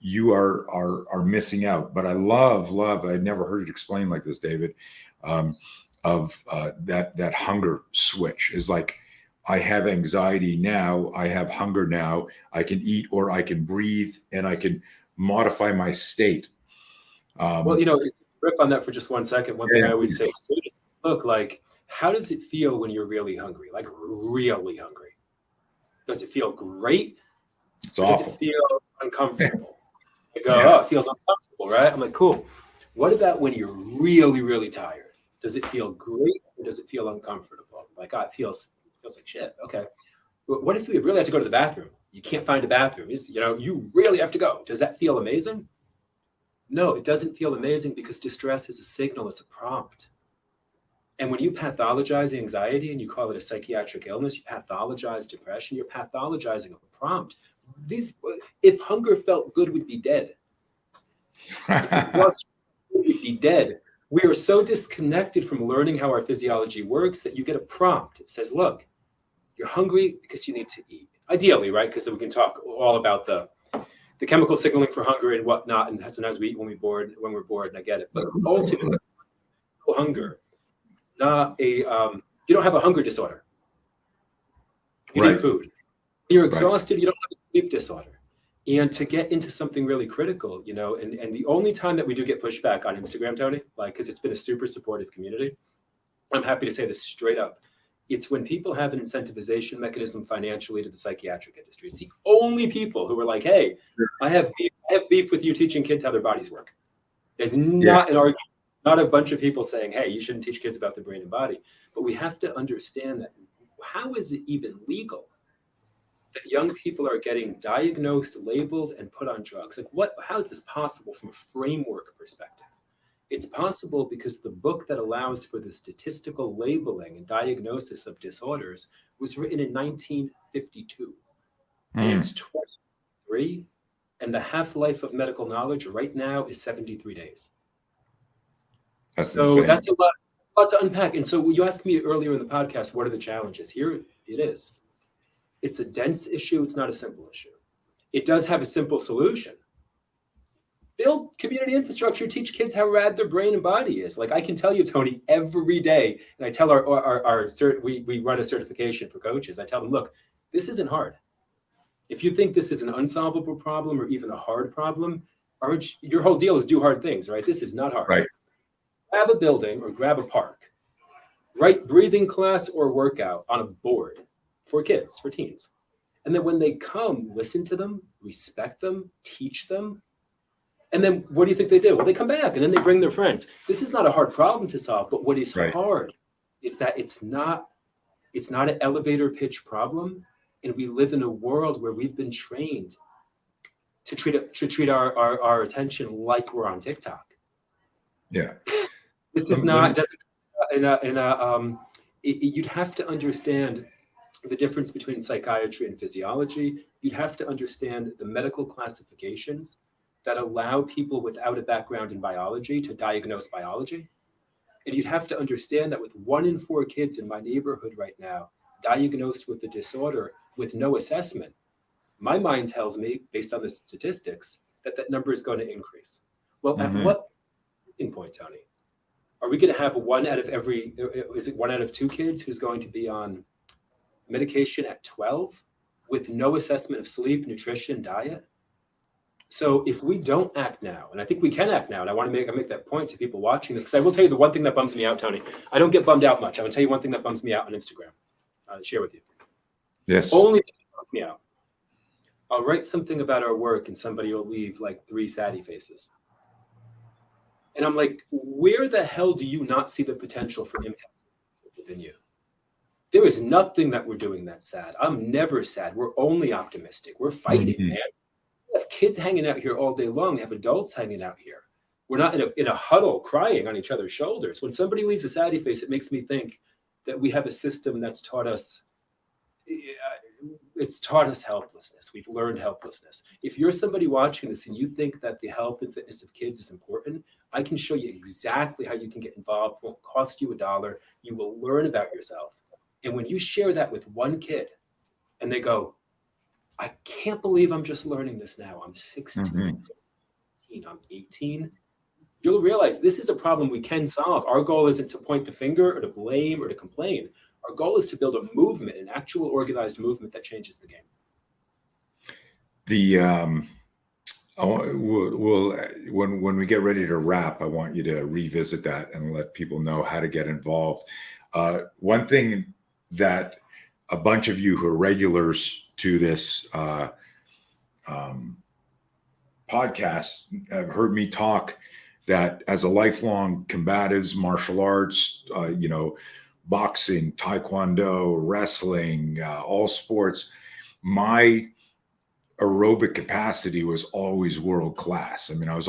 you are missing out. But I love. I never heard it explained like this, David. Of that hunger switch is like, I have anxiety now, I have hunger now, I can eat or I can breathe and I can modify my state. Riff on that for just 1 second. One thing I always say to students, look, like, how does it feel when you're really hungry? Like really hungry? Does it feel great? It's awful. Does it feel uncomfortable? I go, it feels uncomfortable, right? I'm like, cool. What about when you're really, really tired? Does it feel great or does it feel uncomfortable? Like, it feels like shit. Okay. What if we really have to go to the bathroom? You can't find a bathroom. You really have to go. Does that feel amazing? No, it doesn't feel amazing because distress is a signal. It's a prompt. And when you pathologize anxiety and you call it a psychiatric illness, you pathologize depression, you're pathologizing a prompt. If hunger felt good, we'd be dead. If exhaustion would be dead. We are so disconnected from learning how our physiology works that you get a prompt. It says, look, You're hungry because you need to eat. Ideally, right? Because we can talk all about the chemical signaling for hunger and whatnot. And sometimes we eat when we're bored, and I get it. But ultimately, hunger, not a you don't have a hunger disorder. You Right. need food. You're Right. exhausted, you don't have a sleep disorder. And to get into something really critical, you know, and the only time that we do get pushback on Instagram, Tony, like, because it's been a super supportive community, I'm happy to say this straight up. It's when people have an incentivization mechanism financially to the psychiatric industry. It's the only people who are like, hey, I have beef with you teaching kids how their bodies work. There's not an argument, not a bunch of people saying, hey, you shouldn't teach kids about the brain and body. But we have to understand that how is it even legal that young people are getting diagnosed, labeled, and put on drugs? Like, how is this possible from a framework perspective? It's possible because the book that allows for the statistical labeling and diagnosis of disorders was written in 1952. And it's 23, and the half-life of medical knowledge right now is 73 days. That's so insane. That's a lot to unpack. And so you asked me earlier in the podcast, what are the challenges? Here it is. It's a dense issue. It's not a simple issue. It does have a simple solution. Build community infrastructure, teach kids how rad their brain and body is. Like, I can tell you, Tony, every day, and I tell we run a certification for coaches. I tell them, look, this isn't hard. If you think this is an unsolvable problem or even a hard problem, your whole deal is do hard things, right? This is not hard. Right. Grab a building or grab a park, write breathing class or workout on a board for kids, for teens. And then when they come, listen to them, respect them, teach them. And then what do you think they do? Well, they come back and then they bring their friends. This is not a hard problem to solve, but what is hard is that it's not an elevator pitch problem. And we live in a world where we've been trained to treat our attention like we're on TikTok. Yeah. This is you'd have to understand the difference between psychiatry and physiology. You'd have to understand the medical classifications that allow people without a background in biology to diagnose biology. And you'd have to understand that with 1 in 4 kids in my neighborhood right now diagnosed with the disorder with no assessment, my mind tells me, based on the statistics, that number is going to increase. Well, at what point, Tony? Are we going to have 1 out of 2 kids who's going to be on medication at 12 with no assessment of sleep, nutrition, diet? So if we don't act now, and I think we can act now, and I want to make that point to people watching this, because I will tell you the one thing that bums me out, Tony. I don't get bummed out much. I'm going to tell you one thing that bums me out on Instagram. I'll share with you. Yes. Only thing that bums me out. I'll write something about our work, and somebody will leave like 3 saddie faces. And I'm like, where the hell do you not see the potential for impact within you? There is nothing that we're doing that's sad. I'm never sad. We're only optimistic. We're fighting, man. We have kids hanging out here all day long. We have adults hanging out here. We're not in a huddle crying on each other's shoulders. When somebody leaves a saddie face, it makes me think that we have a system that's taught us helplessness. We've learned helplessness. If you're somebody watching this and you think that the health and fitness of kids is important, I can show you exactly how you can get involved. It won't cost you $1. You will learn about yourself. And when you share that with 1 kid and they go, I can't believe I'm just learning this now. I'm 16, I'm 18. You'll realize this is a problem we can solve. Our goal isn't to point the finger or to blame or to complain. Our goal is to build a movement, an actual organized movement that changes the game. When we get ready to wrap, I want you to revisit that and let people know how to get involved. One thing that a bunch of you who are regulars to this podcast have heard me talk, that as a lifelong combatives, martial arts, boxing, taekwondo, wrestling, all sports, my aerobic capacity was always world class. I mean, of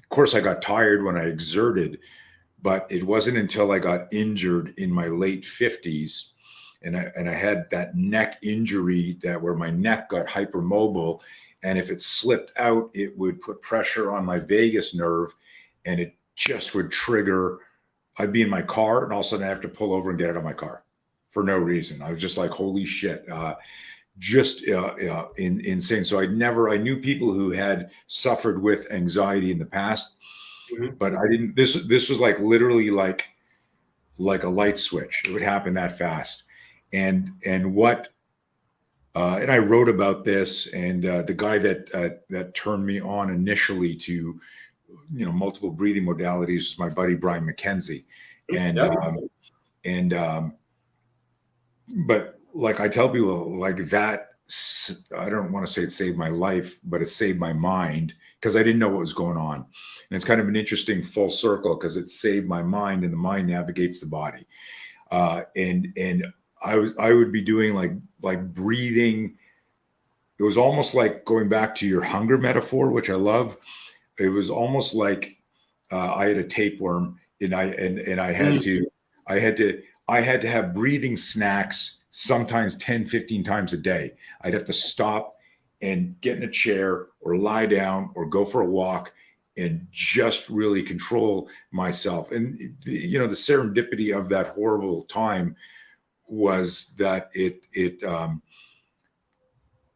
course I got tired when I exerted, but it wasn't until I got injured in my late 50s and I had that neck injury where my neck got hypermobile, and if it slipped out, it would put pressure on my vagus nerve and it just would trigger. I'd be in my car and all of a sudden I have to pull over and get out of my car. for no reason. I was just like, holy shit. Insane. So I knew people who had suffered with anxiety in the past, but I didn't, this was like literally like a light switch. It would happen that fast. And I wrote about this, and the guy that turned me on initially to, multiple breathing modalities was my buddy, Brian McKenzie. But like I tell people like that, I don't want to say it saved my life, but it saved my mind because I didn't know what was going on. And it's kind of an interesting full circle because it saved my mind, and the mind navigates the body. And I would be doing like breathing. It was almost like going back to your hunger metaphor, which I love. It was almost like I had a tapeworm, and I had to have breathing snacks sometimes 10, 15 times a day. I'd have to stop and get in a chair or lie down or go for a walk and just really control myself. And, the serendipity of that horrible time was that it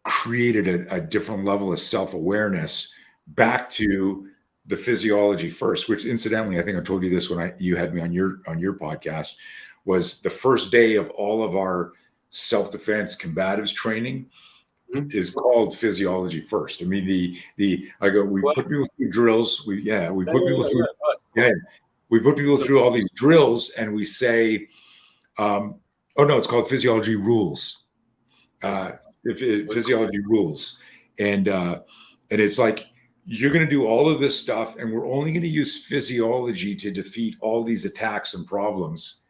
created a different level of self-awareness back to the Physiology First, which incidentally, I think I told you this when you had me on your podcast, was the first day of all of our self-defense combatives training is called Physiology First. I mean, we put people through drills. We put people through all these drills, and we say, it's called Physiology Rules. Physiology Rules, and it's like, you're going to do all of this stuff, and we're only going to use physiology to defeat all these attacks and problems.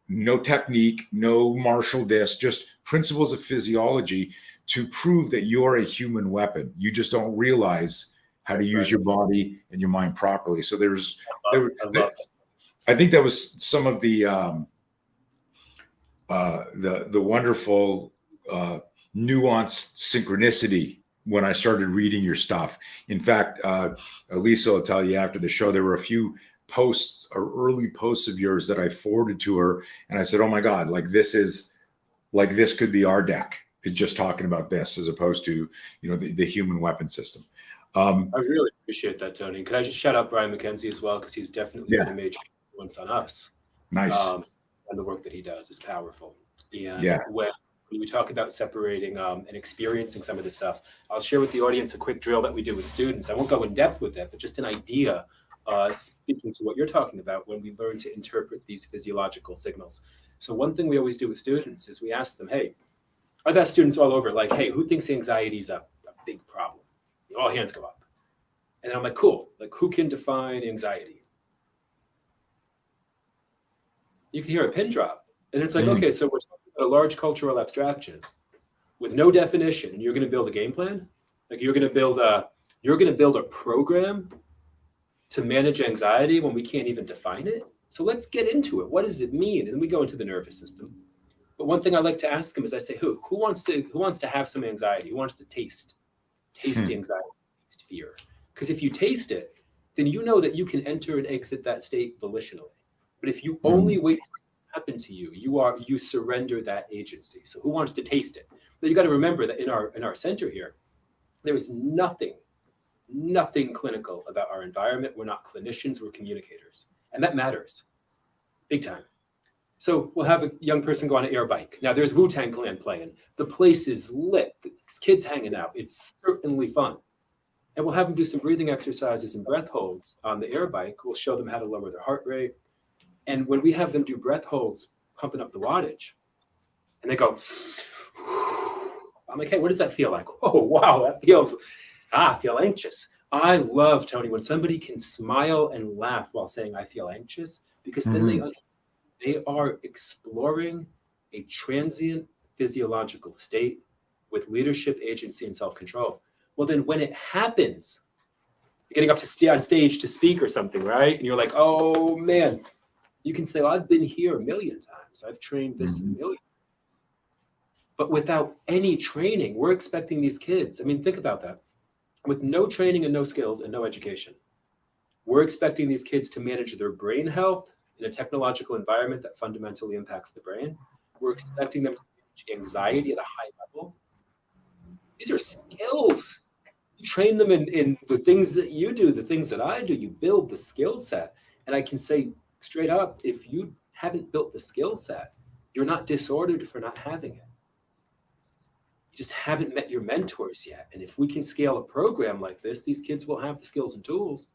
No technique, no martial this, just principles of physiology to prove that you're a human weapon. You just don't realize how to use your body and your mind properly. So I think that was some of the wonderful nuanced synchronicity when I started reading your stuff. In fact, Elisa will tell you after the show, there were a few posts or early posts of yours that I forwarded to her, and I said, oh my God, this could be our deck. It's just talking about this as opposed to, the human weapon system. I really appreciate that, Tony. Could I just shout out Brian McKenzie as well? Because he's definitely been a major influence on us. Nice. And the work that he does is powerful. And when we talk about separating and experiencing some of this stuff, I'll share with the audience a quick drill that we do with students. I won't go in depth with it, but just an idea speaking to what you're talking about when we learn to interpret these physiological signals. So one thing we always do with students is we ask them, hey, I've asked students all over, like, hey, who thinks anxiety is a big problem? All hands go up. And I'm like, cool. Like, who can define anxiety? You can hear a pin drop. And it's like, okay, so we're talking about a large cultural abstraction with no definition, and you're going to build a game plan? Like, you're going to build a program to manage anxiety when we can't even define it? So let's get into it. What does it mean? And then we go into the nervous system. But one thing I like to ask them is, I say, who wants to have some anxiety? Who wants to taste anxiety, taste fear? Because if you taste it, then you know that you can enter and exit that state volitionally. But if you only wait for it to happen to you, you surrender that agency. So who wants to taste it? But you got to remember that in our center here, there is nothing clinical about our environment. We're not clinicians, we're communicators. And that matters big time. So we'll have a young person go on an air bike. Now there's Wu-Tang Clan playing. The place is lit. There's kids hanging out. It's certainly fun. And we'll have them do some breathing exercises and breath holds on the air bike. We'll show them how to lower their heart rate. And when we have them do breath holds, pumping up the wattage, and they go, I'm like, hey, what does that feel like? Oh, wow, that feels, I feel anxious. I love, Tony, when somebody can smile and laugh while saying, I feel anxious, because then they are exploring a transient physiological state with leadership, agency, and self-control. Well, then when it happens, you're getting up on stage to speak or something, right? And you're like, oh, man, you can say, well, I've been here a million times. I've trained this a million times. But without any training, we're expecting these kids. I mean, think about that. With no training and no skills and no education, we're expecting these kids to manage their brain health in a technological environment that fundamentally impacts the brain. We're expecting them to manage anxiety at a high level. These are skills. You train them in the things that you do, the things that I do. You build the skill set. And I can say straight up, if you haven't built the skill set, you're not disordered for not having it. You just haven't met your mentors yet. And if we can scale a program like this, these kids will have the skills and tools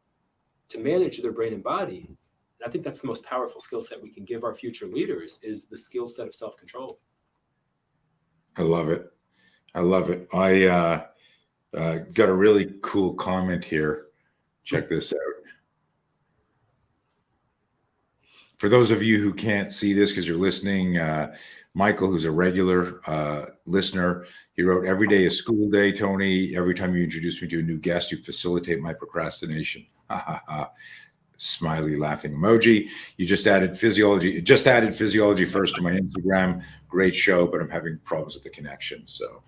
to manage their brain and body. And I think that's the most powerful skill set we can give our future leaders, is the skill set of self-control. I love it. I love it. I got a really cool comment here. Check this out. For those of you who can't see this because you're listening, Michael, who's a regular listener, he wrote, "Every day is school day, Tony. Every time you introduce me to a new guest, you facilitate my procrastination." Ha ha ha. Smiley laughing emoji. You just added Physiology First to my Instagram. Great show, but I'm having problems with the connection. So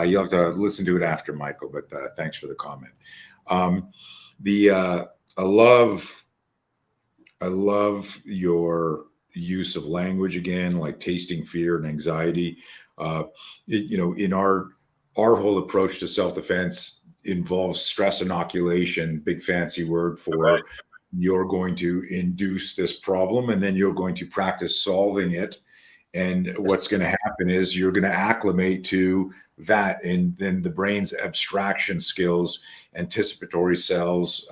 you'll have to listen to it after, Michael, but thanks for the comment. I love your use of language again, like tasting fear and anxiety. In our whole approach to self-defense involves stress inoculation, big fancy word for you're going to induce this problem and then you're going to practice solving it. And what's going to happen is you're going to acclimate to that, and then the brain's abstraction skills, anticipatory cells,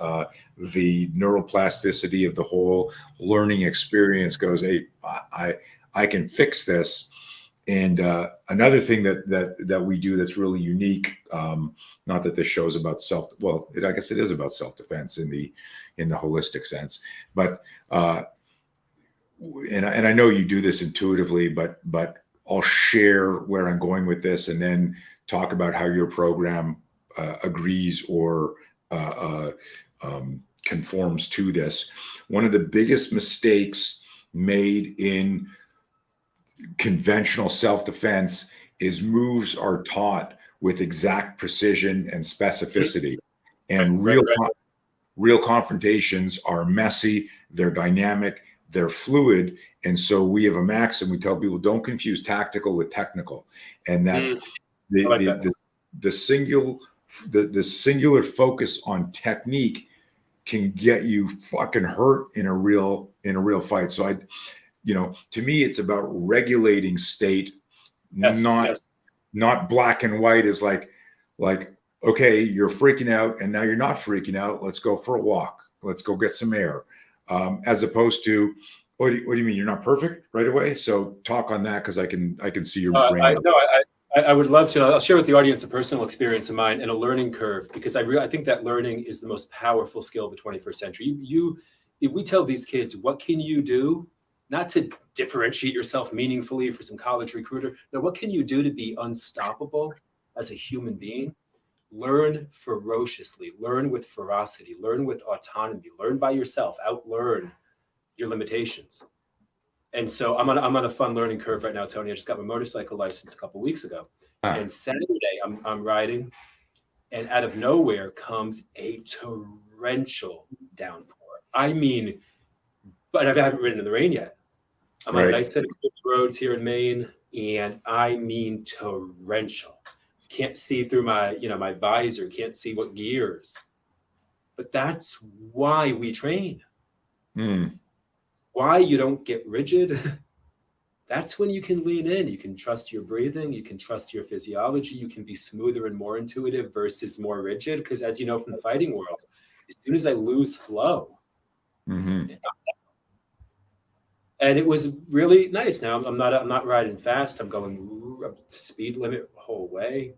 the neuroplasticity of the whole learning experience goes, hey, I can fix this. And another thing that we do that's really unique, not that this show is about I guess it is about self-defense in the holistic sense, but and I know you do this intuitively, but I'll share where I'm going with this and then talk about how your program agrees or conforms to this. One of the biggest mistakes made in conventional self-defense is moves are taught with exact precision and specificity, and real confrontations are messy, they're dynamic, they're fluid. And so we have a maxim. We tell people, don't confuse tactical with technical, and that the singular focus on technique can get you fucking hurt in a real fight. So to me, it's about regulating state, not black and white. Is like, okay, you're freaking out and now you're not freaking out. Let's go for a walk. Let's go get some air. As opposed to, what do you mean you're not perfect right away? So talk on that, because I can see your brain. I would love to. I'll share with the audience a personal experience of mine and a learning curve, because I think that learning is the most powerful skill of the 21st century. If we tell these kids, what can you do, not to differentiate yourself meaningfully for some college recruiter. No, what can you do to be unstoppable as a human being? Learn ferociously, learn with ferocity, learn with autonomy, learn by yourself, outlearn your limitations. And so I'm on a fun learning curve right now, Tony. I just got my motorcycle license a couple of weeks ago. And Saturday I'm riding, and out of nowhere comes a torrential downpour. I mean, but I haven't ridden in the rain yet. I'm on a nice set of roads here in Maine, and I mean torrential. Can't see through my visor, can't see what gears. But that's why we train. Why you don't get rigid. That's when you can lean in. You can trust your breathing. You can trust your physiology. You can be smoother and more intuitive versus more rigid. Because as you know from the fighting world, as soon as I lose flow, and it was really nice. Now I'm not riding fast. I'm going speed limit the whole way,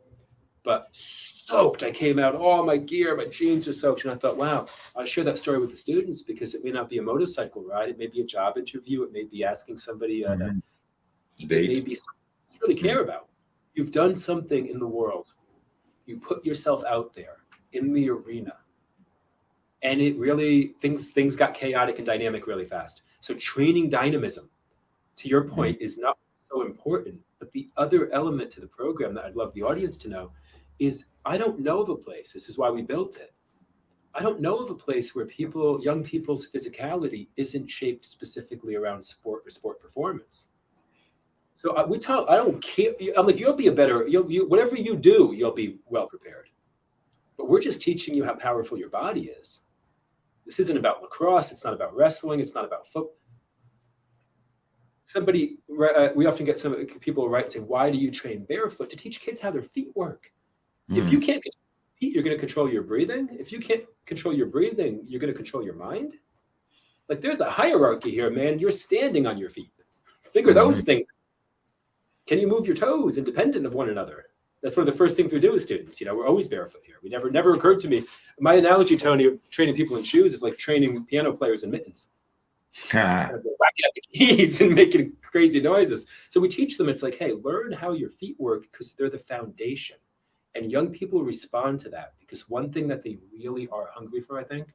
but soaked. I came out, all my gear, my jeans are soaked, and I thought, wow, I'll share that story with the students, because it may not be a motorcycle ride. It may be a job interview. It may be asking somebody to date. It may be something you really care about. You've done something in the world. You put yourself out there in the arena, and it really things got chaotic and dynamic really fast. So training dynamism, to your point, is not so important. But the other element to the program that I'd love the audience to know is, I don't know of a place. This is why we built it. I don't know of a place where young people's physicality isn't shaped specifically around sport or sport performance. So we talk. I don't care. I'm like, you'll be a better. Whatever you do, you'll be well prepared. But we're just teaching you how powerful your body is. This isn't about lacrosse. It's not about wrestling. It's not about football. We often get some people write saying, "Why do you train barefoot?" To teach kids how their feet work. If you can't control your feet, you're going to control your breathing. If you can't control your breathing, you're going to control your mind. Like there's a hierarchy here, man. You're standing on your feet. Figure those things. Can you move your toes independent of one another? That's one of the first things we do with students. We're always barefoot here. We never occurred to me. My analogy, Tony, of training people in shoes is like training piano players in mittens. Whacking at the keys and making crazy noises. So we teach them, it's like, hey, learn how your feet work because they're the foundation. And young people respond to that because one thing that they really are hungry for, I think,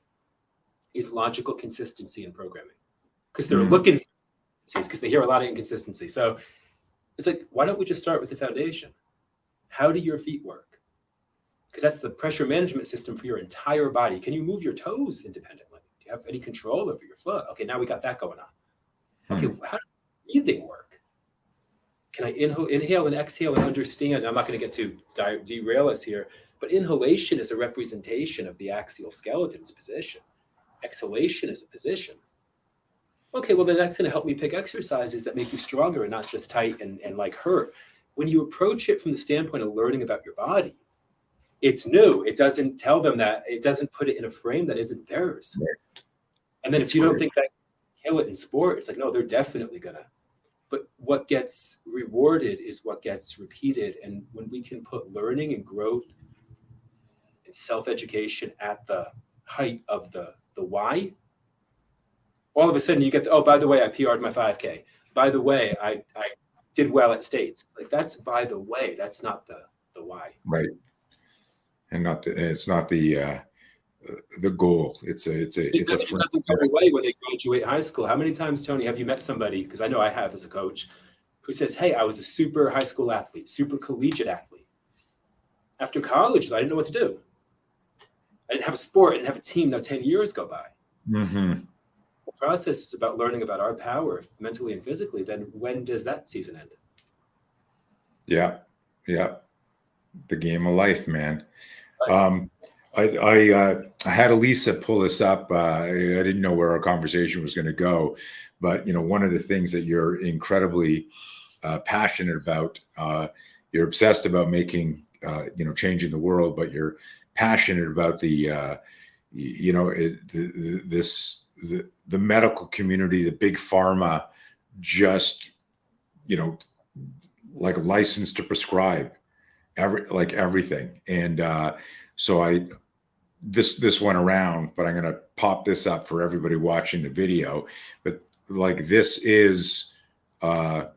is logical consistency in programming. Because they're looking for inconsistencies, because they hear a lot of inconsistency. So it's like, why don't we just start with the foundation? How do your feet work? Because that's the pressure management system for your entire body. Can you move your toes independently? Do you have any control over your foot? Okay, now we got that going on. Okay, how does breathing work? Can I inhale and exhale and understand? I'm not going to get to derail us here, but inhalation is a representation of the axial skeleton's position. Exhalation is a position. Okay, well, then that's going to help me pick exercises that make you stronger and not just tight and like hurt. When you approach it from the standpoint of learning about your body, it's new. It doesn't tell them that. It doesn't put it in a frame that isn't theirs. Right. And then if you don't think that kill it in sport, it's like, no, they're definitely going to. But what gets rewarded is what gets repeated. And when we can put learning and growth and self-education at the height of the why, all of a sudden you get, oh, by the way, I PR'd my 5K. By the way, I did well at states. Like that's by the way, that's not the why. Right. And it's not the goal. It's a it doesn't go away when they graduate high school. How many times, Tony, have you met somebody, because I know I have as a coach, who says, hey, I was a super high school athlete, super collegiate athlete. After college, I didn't know what to do. I didn't have a sport, I didn't have a team. Now 10 years go by. The process is about learning about our power mentally and physically. Then when does that season end? Yeah. The game of life, man. I had Elisa pull this up. I didn't know where our conversation was going to go, but one of the things that you're incredibly passionate about, you're obsessed about making, changing the world, but you're passionate about the medical community, the big pharma, just like a license to prescribe everything. And so this went around, but I'm going to pop this up for everybody watching the video. But like, this is, some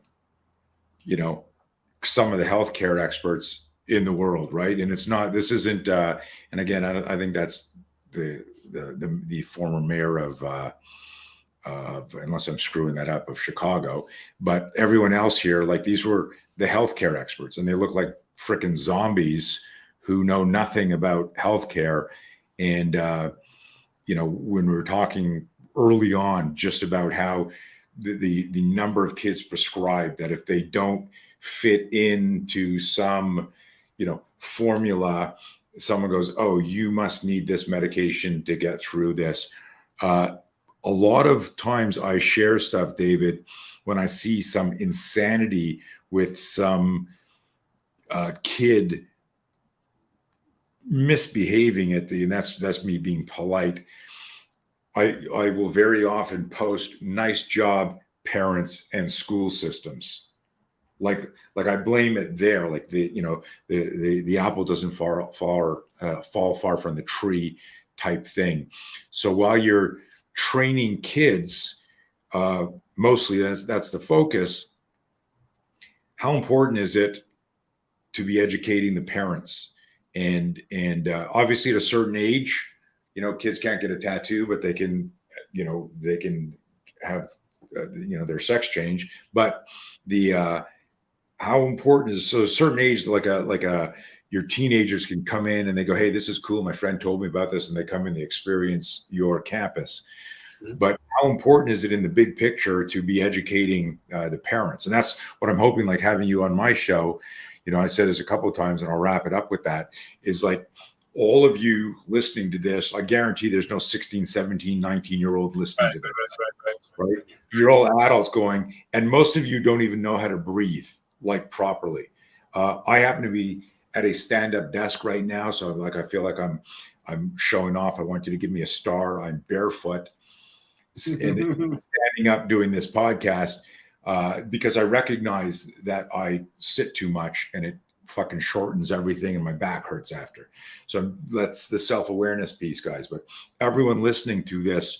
of the healthcare experts in the world, right? And this isn't, and again, I think that's the former mayor of, unless I'm screwing that up, of Chicago, but everyone else here, like these were the healthcare experts, and they look like freaking zombies who know nothing about healthcare. And, when we were talking early on just about how the number of kids prescribed, that if they don't fit into some, formula, someone goes, oh, you must need this medication to get through this. A lot of times I share stuff, David, when I see some insanity with some kid misbehaving and that's me being polite. I will very often post, nice job, parents and school systems. Like I blame it there. Like the apple doesn't fall far from the tree type thing. So while you're training kids, mostly that's the focus. How important is it to be educating the parents? And obviously at a certain age, kids can't get a tattoo, but they can have, their sex change. But how important is, so a certain age, your teenagers can come in and they go, hey, this is cool. My friend told me about this, and they come in, they experience your campus. But how important is it in the big picture to be educating the parents? And that's what I'm hoping, like having you on my show. I said this a couple of times, and I'll wrap it up with that, is like all of you listening to this, I guarantee there's no 16, 17, 19-year-old listening to this. Right? You're all adults going, and most of you don't even know how to breathe like properly. I happen to be at a stand-up desk right now, so I feel like I'm showing off. I want you to give me a star. I'm barefoot and standing up doing this podcast because I recognize that I sit too much and it fucking shortens everything and my back hurts after. So that's the self-awareness piece, guys. But everyone listening to this,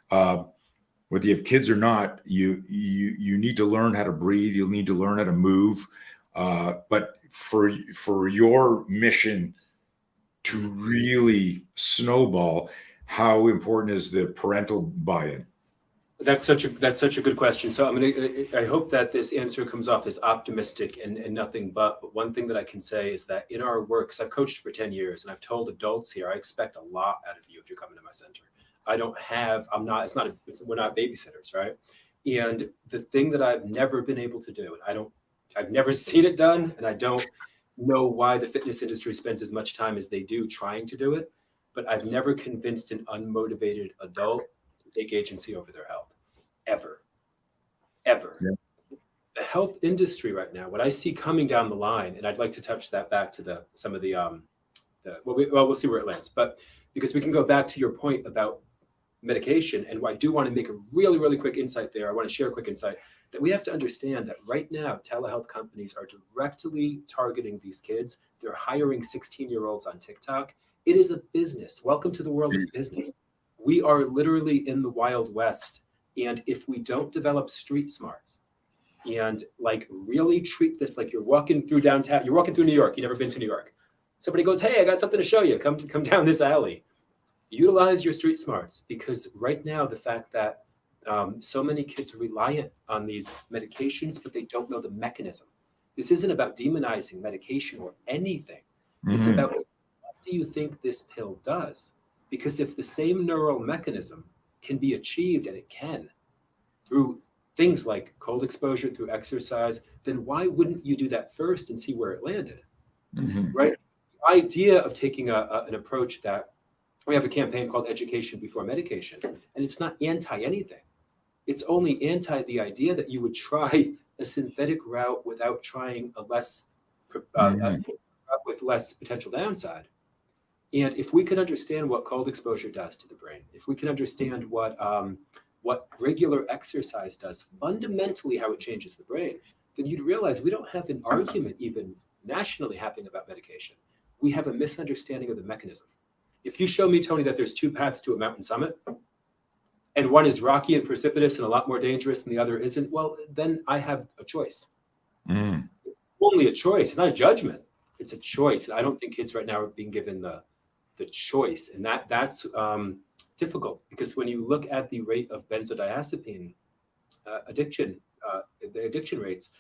whether you have kids or not, you need to learn how to breathe. You'll need to learn how to move. But for your mission to really snowball, how important is the parental buy-in? That's such a good question. So I hope that this answer comes off as optimistic and nothing but one thing that I can say is that in our work, because I've coached for 10 years and I've told adults here, I expect a lot out of you if you're coming to my center. We're not babysitters, right? And the thing that I've never been able to do, and I've never seen it done, and I don't know why the fitness industry spends as much time as they do trying to do it, but I've never convinced an unmotivated adult to take agency over their health, ever. Yeah. The health industry right now, what I see coming down the line, and I'd like to touch that back to we'll see where it lands, but because we can go back to your point about medication, and I do want to make a really, really quick insight there. I want to share a quick insight that we have to understand that right now, telehealth companies are directly targeting these kids. They're hiring 16-year-olds on TikTok. It is a business. Welcome to the world of business. We are literally in the Wild West. And if we don't develop street smarts and like really treat this like you're walking through downtown, you're walking through New York, you've never been to New York. Somebody goes, hey, I got something to show you. Come down this alley. Utilize your street smarts, because right now the fact that so many kids are reliant on these medications, but they don't know the mechanism. This isn't about demonizing medication or anything. It's about what do you think this pill does? Because if the same neural mechanism can be achieved, and it can, through things like cold exposure, through exercise, then why wouldn't you do that first and see where it landed? Right? The idea of taking an approach that we have a campaign called Education Before Medication, and it's not anti-anything. It's only anti the idea that you would try a synthetic route without trying with less potential downside. And if we could understand what cold exposure does to the brain, if we can understand what regular exercise does, fundamentally how it changes the brain, then you'd realize we don't have an argument even nationally happening about medication. We have a misunderstanding of the mechanism. If you show me, Tony, that there's two paths to a mountain summit, and one is rocky and precipitous and a lot more dangerous than the other isn't, well, then I have a choice. It's only a choice. It's not a judgment. It's a choice. And I don't think kids right now are being given the choice. And that's difficult, because when you look at the rate of benzodiazepine addiction, the addiction rates,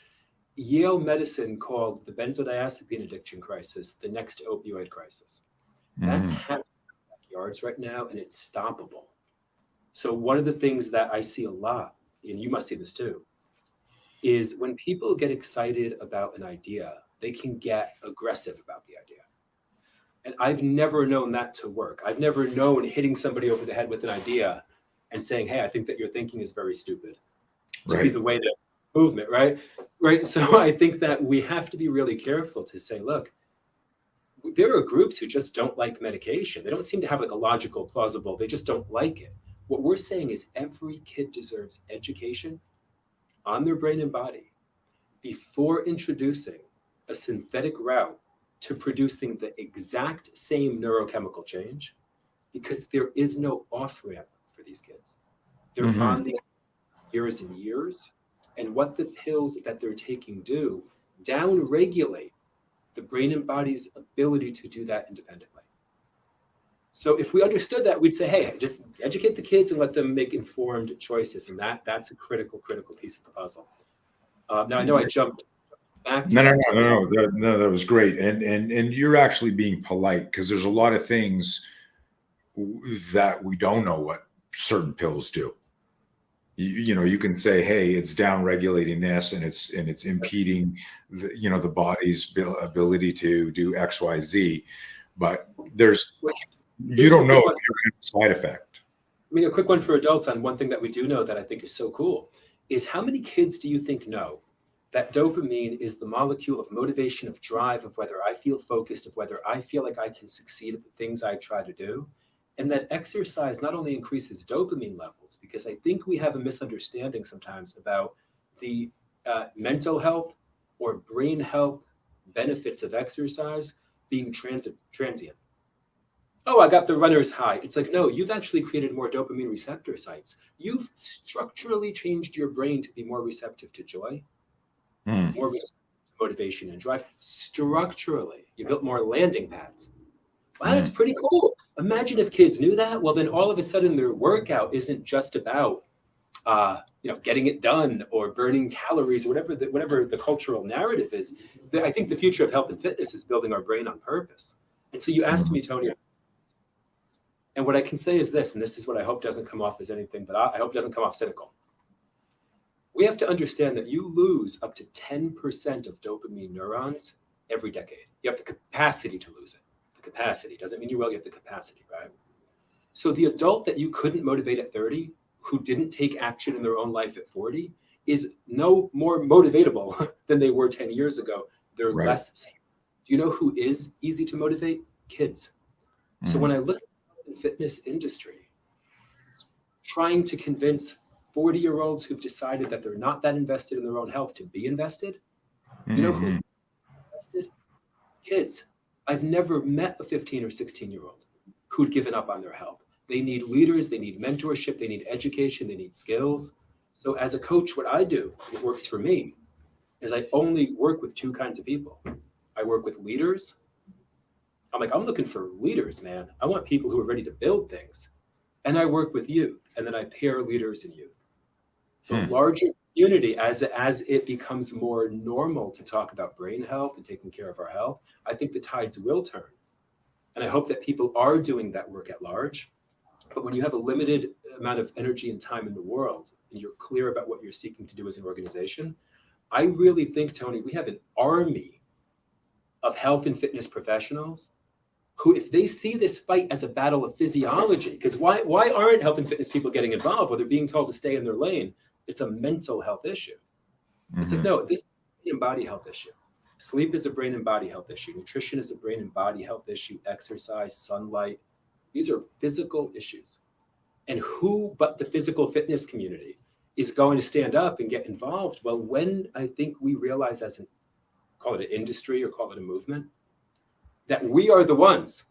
Yale Medicine called the benzodiazepine addiction crisis the next opioid crisis. That's happening in our backyards right now, and it's stoppable. So one of the things that I see a lot, and you must see this too, is when people get excited about an idea, they can get aggressive about the idea. And I've never known that to work. I've never known hitting somebody over the head with an idea and saying, hey, I think that your thinking is very stupid, to be the way to movement, right? So I think that we have to be really careful to say, look, there are groups who just don't like medication. They don't seem to have like a logical, plausible, they just don't like it. What we're saying is every kid deserves education on their brain and body before introducing a synthetic route to producing the exact same neurochemical change, because there is no off-ramp for these kids. They're on these years and years, and what the pills that they're taking do, down-regulate the brain and body's ability to do that independently. So if we understood that, we'd say, hey, just educate the kids and let them make informed choices. And that's a critical piece of the puzzle. Now, I know I jumped back. No, that was great. And you're actually being polite, because there's a lot of things that we don't know what certain pills do. You can say, hey, it's down regulating this, and it's impeding the body's ability to do X, Y, Z, but you don't know if you're going to have a side effect. I mean, a quick one for adults on one thing that we do know that I think is so cool is how many kids do you think know that dopamine is the molecule of motivation, of drive, of whether I feel focused, of whether I feel like I can succeed at the things I try to do? And that exercise not only increases dopamine levels, because I think we have a misunderstanding sometimes about the mental health or brain health benefits of exercise being transient. Oh, I got the runner's high. It's like, no, you've actually created more dopamine receptor sites. You've structurally changed your brain to be more receptive to joy, more receptive to motivation and drive. Structurally, you built more landing pads. Wow, that's pretty cool. Imagine if kids knew that. Well, then all of a sudden their workout isn't just about getting it done or burning calories or whatever the cultural narrative is. I think the future of health and fitness is building our brain on purpose. And so you asked me, Tony, and what I can say is this, and this is what I hope doesn't come off as anything, but I hope it doesn't come off cynical. We have to understand that you lose up to 10% of dopamine neurons every decade. You have the capacity to lose it. Capacity doesn't mean you will, you have the capacity, right? So the adult that you couldn't motivate at 30, who didn't take action in their own life at 40, is no more motivatable than they were 10 years ago. They're less. Do you know who is easy to motivate? Kids. So when I look at the fitness industry, trying to convince 40-year-olds who've decided that they're not that invested in their own health to be invested, you know who's invested? Kids. I've never met a 15 or 16-year-old who'd given up on their health. They need leaders, they need mentorship, they need education, they need skills. So as a coach, what I do, it works for me, is I only work with two kinds of people. I work with leaders. I'm looking for leaders, man. I want people who are ready to build things. And I work with youth, and then I pair leaders and youth. The larger community, as it becomes more normal to talk about brain health and taking care of our health, I think the tides will turn. And I hope that people are doing that work at large. But when you have a limited amount of energy and time in the world, and you're clear about what you're seeking to do as an organization, I really think, Tony, we have an army of health and fitness professionals who, if they see this fight as a battle of physiology, because why aren't health and fitness people getting involved? Well, they're being told to stay in their lane. It's a mental health issue. It's like, no, this is a brain and body health issue. Sleep is a brain and body health issue. Nutrition is a brain and body health issue. Exercise, sunlight, these are physical issues. And who but the physical fitness community is going to stand up and get involved? Well, when I think we realize call it an industry or call it a movement, that we are the ones.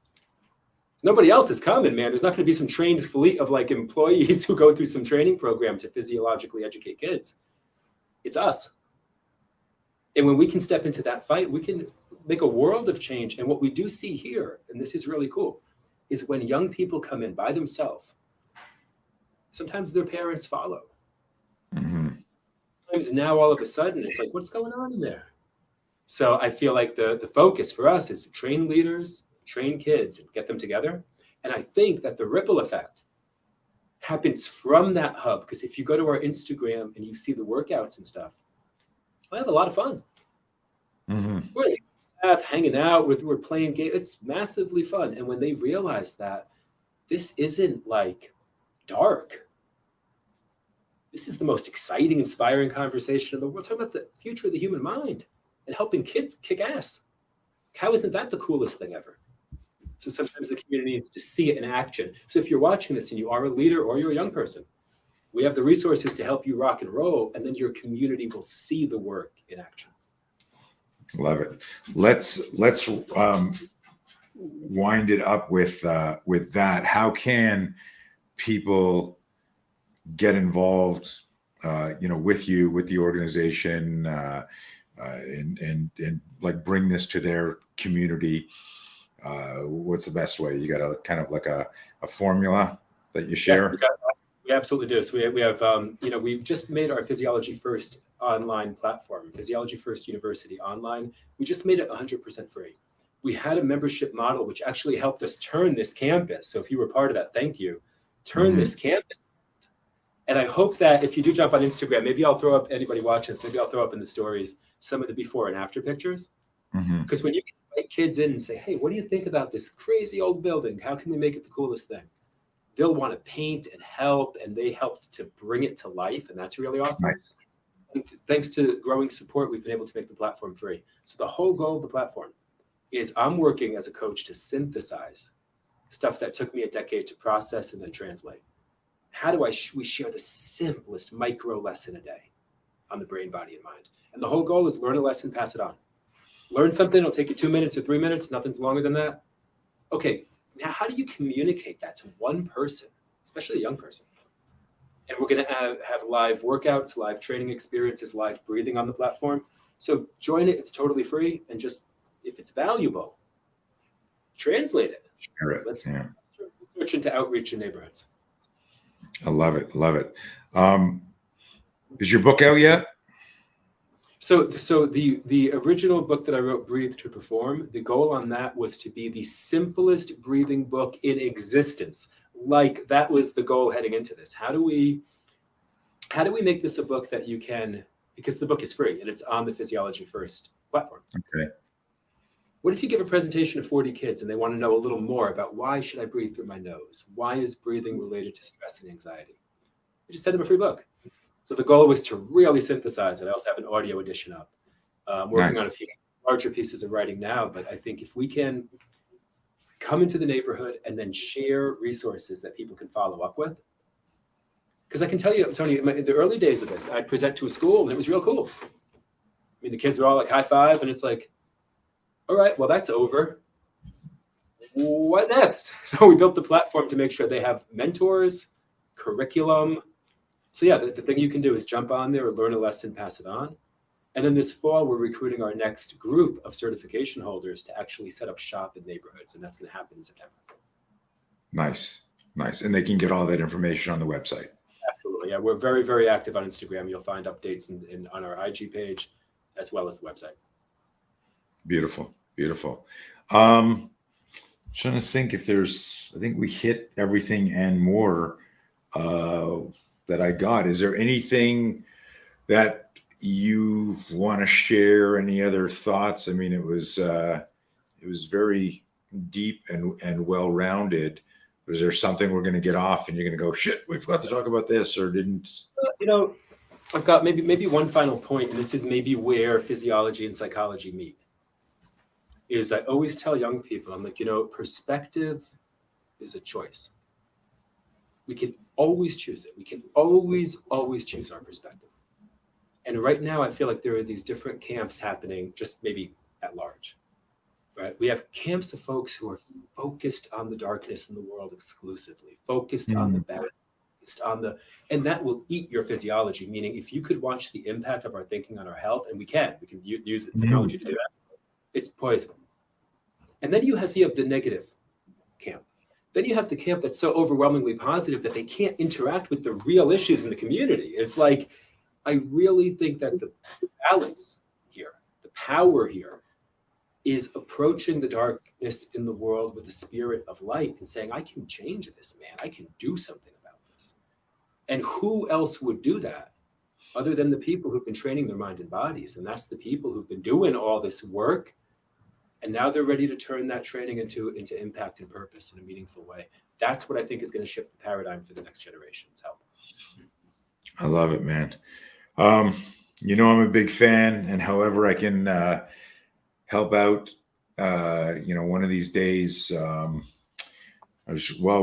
Nobody else is coming, man. There's not going to be some trained fleet of employees who go through some training program to physiologically educate kids. It's us. And when we can step into that fight, we can make a world of change. And what we do see here, and this is really cool, is when young people come in by themselves, sometimes their parents follow. Sometimes now all of a sudden, it's like, what's going on in there? So I feel like the focus for us is to train leaders, train kids, and get them together. And I think that the ripple effect happens from that hub. Because if you go to our Instagram and you see the workouts and stuff, I have a lot of fun. We're hanging out, we're playing games. It's massively fun. And when they realize that this isn't dark, this is the most exciting, inspiring conversation in the world. We're talking about the future of the human mind and helping kids kick ass. How isn't that the coolest thing ever? So sometimes the community needs to see it in action. So if you're watching this and you are a leader or you're a young person, we have the resources to help you rock and roll, and then your community will see the work in action. Love it. Let's wind it up with that. How can people get involved, with you, with the organization, and bring this to their community? What's the best way? You got a kind of a formula that you share? Yeah, we absolutely do. So we have, we've just made our Physiology First online platform, Physiology First University online. We just made it 100% free. We had a membership model, which actually helped us turn this campus. So if you were part of that, thank you. turn this campus. And I hope that if you do jump on Instagram, maybe I'll throw up, anybody watching this, maybe I'll throw up in the stories some of the before and after pictures. Because when you invite kids in and say, hey, what do you think about this crazy old building? How can we make it the coolest thing? They'll want to paint and help, and they helped to bring it to life. And that's really awesome. Nice. And thanks to growing support, we've been able to make the platform free. So the whole goal of the platform is I'm working as a coach to synthesize stuff that took me a decade to process and then translate. How do we share the simplest micro lesson a day on the brain, body, and mind? And the whole goal is learn a lesson, pass it on. Learn something, it'll take you 2 minutes or 3 minutes, nothing's longer than that. Okay, now how do you communicate that to one person, especially a young person? And we're gonna have live workouts, live training experiences, live breathing on the platform. So join it, it's totally free. And just, if it's valuable, translate it. Share it. Let's search into outreach in neighborhoods. I love it. Love it. Is your book out yet? So the original book that I wrote, Breathe to Perform, the goal on that was to be the simplest breathing book in existence. Like that was the goal heading into this. How do we make this a book that you can, because the book is free and it's on the Physiology First platform. Okay. What if you give a presentation to 40 kids and they want to know a little more about why should I breathe through my nose? Why is breathing related to stress and anxiety? You just send them a free book. So the goal was to really synthesize it. I also have an audio edition up. Working on a few larger pieces of writing now, but I think if we can come into the neighborhood and then share resources that people can follow up with. Because I can tell you, Tony, in the early days of this, I'd present to a school and it was real cool. I mean, the kids were all like high five and it's like, all right, well, that's over. What next? So we built the platform to make sure they have mentors, curriculum. So yeah, the thing you can do is jump on there, learn a lesson, pass it on. And then this fall, we're recruiting our next group of certification holders to actually set up shop in neighborhoods. And that's going to happen in September. Nice. Nice. And they can get all that information on the website. Absolutely. Yeah, we're very, very active on Instagram. You'll find updates on our IG page as well as the website. Beautiful. Beautiful. Trying to think if I think we hit everything and more that I got. Is there anything that you want to share? Any other thoughts? I mean, it was very deep and well-rounded. Was there something we're going to get off and you're going to go, shit, we forgot to talk about this or didn't? I've got maybe one final point, and this is maybe where physiology and psychology meet. Is I always tell young people, I'm like, perspective is a choice. We can always choose it. We can always choose our perspective. And right now, I feel like there are these different camps happening, just maybe at large, right? We have camps of folks who are focused on the darkness in the world exclusively, focused on the bad, and that will eat your physiology. Meaning, if you could watch the impact of our thinking on our health, and we can use technology to do that, it's poison. And then you have the negative camp. Then you have the camp that's so overwhelmingly positive that they can't interact with the real issues in the community. It's like, I really think that the balance here, the power here, is approaching the darkness in the world with a spirit of light and saying, I can change this, man. I can do something about this. And who else would do that other than the people who've been training their mind and bodies? And that's the people who've been doing all this work. And now they're ready to turn that training into impact and purpose in a meaningful way. That's what I think is going to shift the paradigm for the next generation's health. I love it, man. I'm a big fan, and however I can help out, one of these days, while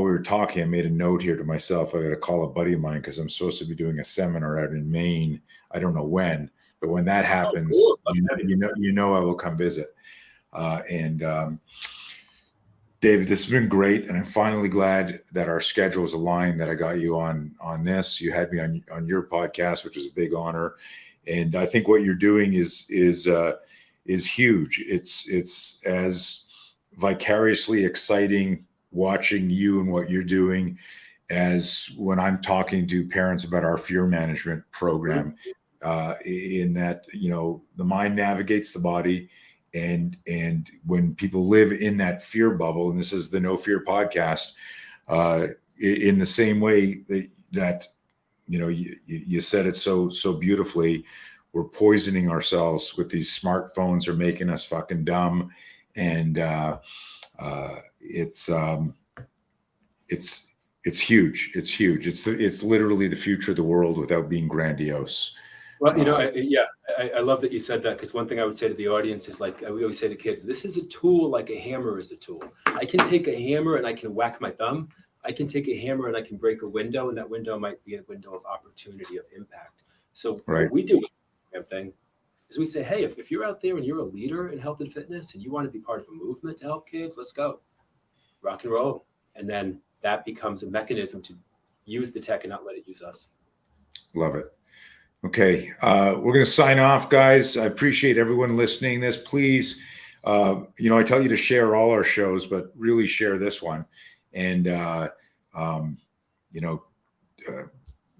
we were talking, I made a note here to myself. I got to call a buddy of mine because I'm supposed to be doing a seminar out in Maine. I don't know when, but when that happens, I will come visit. David, this has been great, and I'm finally glad that our schedules aligned, that I got you on this. You had me on your podcast, which was a big honor. And I think what you're doing is huge. It's as vicariously exciting watching you and what you're doing as when I'm talking to parents about our fear management program, in that, the mind navigates the body. And when people live in that fear bubble, and this is the No Fear podcast, in the same way that you said it so beautifully, we're poisoning ourselves with these smartphones are making us fucking dumb, and it's huge. It's huge. It's literally the future of the world without being grandiose. Well, I love that you said that, because one thing I would say to the audience is, like we always say to kids, this is a tool like a hammer is a tool. I can take a hammer and I can whack my thumb. I can take a hammer and I can break a window, and that window might be a window of opportunity, of impact. So Right. what we do with the thing is we say, hey, if you're out there and you're a leader in health and fitness and you want to be part of a movement to help kids, let's go. Rock and roll. And then that becomes a mechanism to use the tech and not let it use us. Love it. Okay. We're going to sign off, guys. I appreciate everyone listening this. Please, I tell you to share all our shows, but really share this one. And,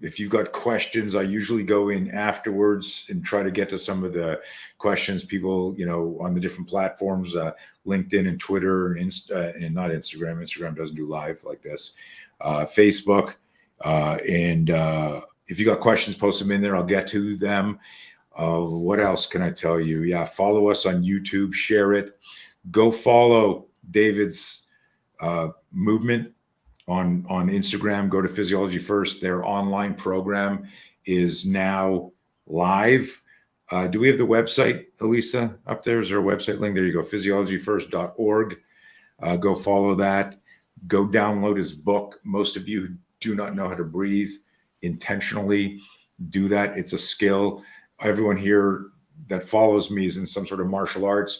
if you've got questions, I usually go in afterwards and try to get to some of the questions people, on the different platforms, LinkedIn and Twitter and and not Instagram. Instagram doesn't do live like this. Facebook. If you got questions, post them in there. I'll get to them. What else can I tell you? Yeah. Follow us on YouTube, share it. Go follow David's movement on Instagram. Go to Physiology First. Their online program is now live. Do we have the website, Elisa, up there? Is there a website link? There you go, physiologyfirst.org. Go follow that. Go download his book. Most of you who do not know how to breathe intentionally, do that. It's a skill. Everyone here that follows me is in some sort of martial arts.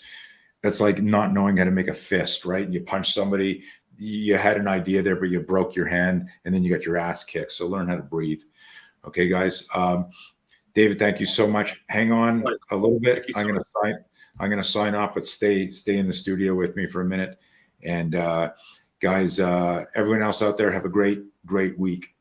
That's like not knowing how to make a fist, right? And you punch somebody, you had an idea there, but you broke your hand, and then you got your ass kicked. So learn how to breathe. Okay, guys. David, thank you so much. Hang on a little bit. I'm gonna sign off, but stay in the studio with me for a minute. And guys, everyone else out there, have a great week.